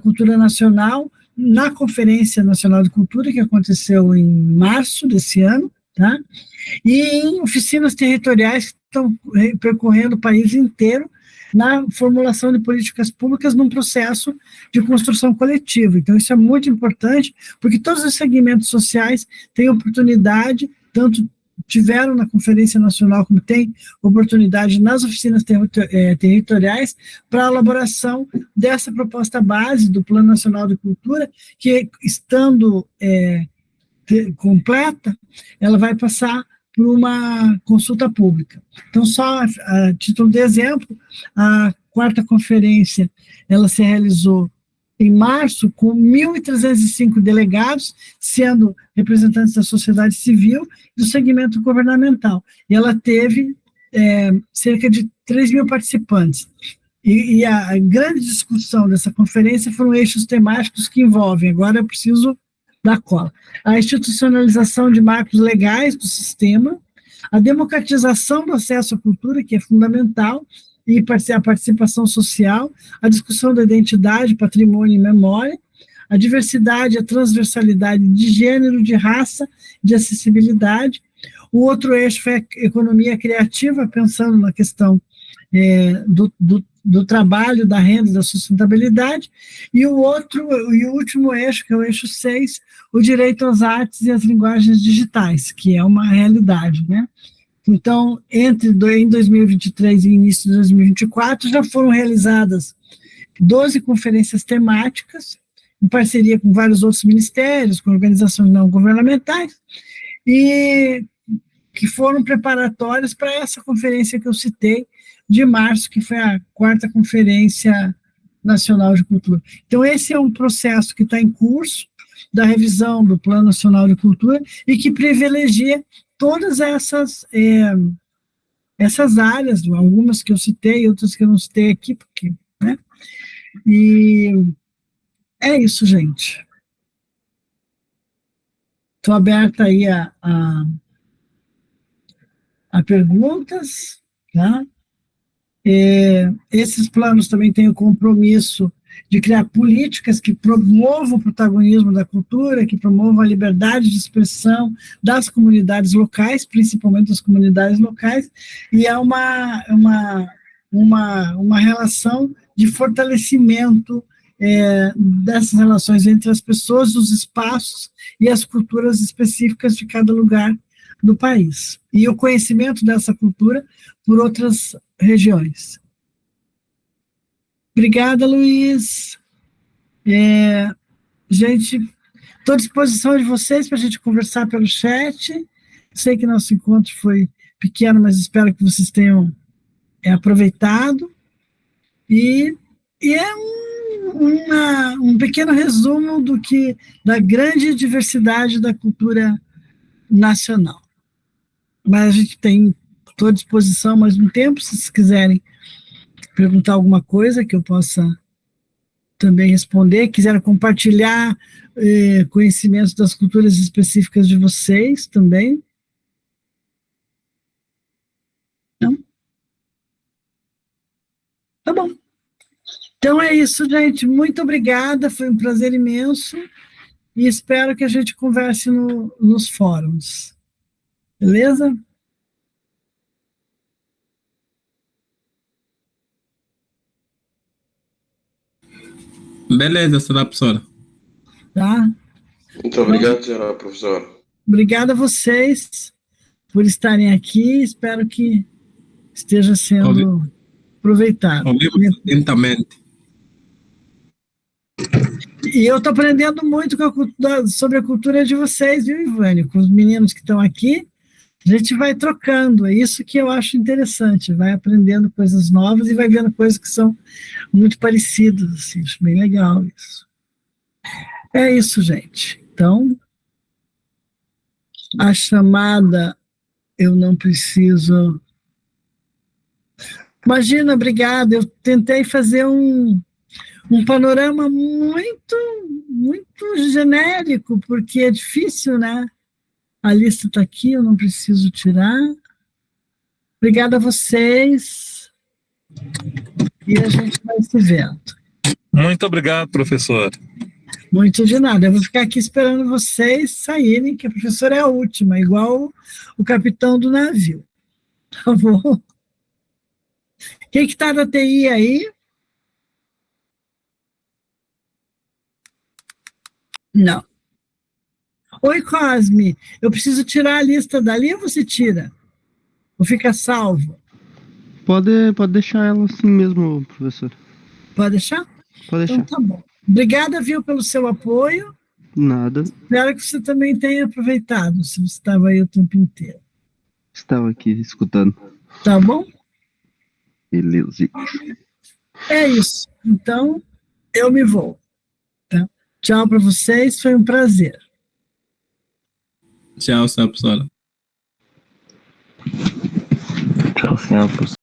cultura nacional, na Conferência Nacional de Cultura, que aconteceu em março desse ano, tá? E em oficinas territoriais que estão percorrendo o país inteiro na formulação de políticas públicas num processo de construção coletiva. Então, isso é muito importante, porque todos os segmentos sociais têm oportunidade, tanto tiveram na Conferência Nacional, como tem oportunidade nas oficinas territoriais, para a elaboração dessa proposta base do Plano Nacional de Cultura, que, estando completa, ela vai passar por uma consulta pública. Então, só a título de exemplo, a 4ª conferência, ela se realizou em março, com 1.305 delegados, sendo representantes da sociedade civil e do segmento governamental. E ela teve cerca de 3.000 participantes. E a grande discussão dessa conferência foram eixos temáticos que envolvem, agora eu preciso dar cola, a institucionalização de marcos legais do sistema, a democratização do acesso à cultura, que é fundamental, e a participação social, a discussão da identidade, patrimônio e memória, a diversidade, a transversalidade de gênero, de raça, de acessibilidade. O outro eixo foi a economia criativa, pensando na questão do trabalho, da renda, da sustentabilidade, e o último eixo, que é o eixo 6, o direito às artes e às linguagens digitais, que é uma realidade, né? Então, em 2023 e início de 2024, já foram realizadas 12 conferências temáticas, em parceria com vários outros ministérios, com organizações não governamentais, e que foram preparatórias para essa conferência que eu citei, de março, que foi a 4ª Conferência Nacional de Cultura. Então, esse é um processo que está em curso, da revisão do Plano Nacional de Cultura, e que privilegia todas essas áreas, algumas que eu citei, outras que eu não citei aqui, porque, né? E é isso, gente. Estou aberta aí a perguntas, tá? Esses planos também têm o compromisso de criar políticas que promovam o protagonismo da cultura, que promovam a liberdade de expressão das comunidades locais, principalmente das comunidades locais, e é uma relação de fortalecimento dessas relações entre as pessoas, os espaços e as culturas específicas de cada lugar do país, e o conhecimento dessa cultura por outras regiões. Obrigada, Luiz. Gente, estou à disposição de vocês para a gente conversar pelo chat. Sei que nosso encontro foi pequeno, mas espero que vocês tenham aproveitado. E é um pequeno resumo da grande diversidade da cultura nacional. Mas a gente estou à disposição mais um tempo, se vocês quiserem perguntar alguma coisa que eu possa também responder, quiserem compartilhar conhecimentos das culturas específicas de vocês também. Não? Tá bom. Então é isso, gente. Muito obrigada. Foi um prazer imenso. E espero que a gente converse nos fóruns. Beleza? Beleza, senhora professora. Tá? Muito obrigado, senhora professora. Obrigada a vocês por estarem aqui. Espero que esteja sendo aproveitado. Ouvimos atentamente. E eu estou aprendendo muito sobre a cultura de vocês, viu, Ivânia? Com os meninos que estão aqui, a gente vai trocando. É isso que eu acho interessante. Vai aprendendo coisas novas e vai vendo coisas que são muito parecidas. Assim, acho bem legal isso. É isso, gente. Então, a chamada eu não preciso... Imagina, obrigada. Eu tentei fazer um panorama muito genérico, porque é difícil, né? A lista está aqui, eu não preciso tirar. Obrigada a vocês. E a gente vai se vendo. Muito obrigado, professor. Muito de nada. Eu vou ficar aqui esperando vocês saírem, que a professora é a última, igual o capitão do navio. Tá bom? Quem que está da TI aí? Não. Oi, Cosme. Eu preciso tirar a lista dali ou você tira? Ou fica salvo? Pode deixar ela assim mesmo, professor. Pode deixar? Pode deixar. Então tá bom. Obrigada, viu, pelo seu apoio. Nada. Espero que você também tenha aproveitado, se você estava aí o tempo inteiro. Estava aqui escutando. Tá bom? Beleza. É isso. Então, eu me vou. Tá? Tchau para vocês, foi um prazer. Tchau, senhora professora. Tchau, senhora professora.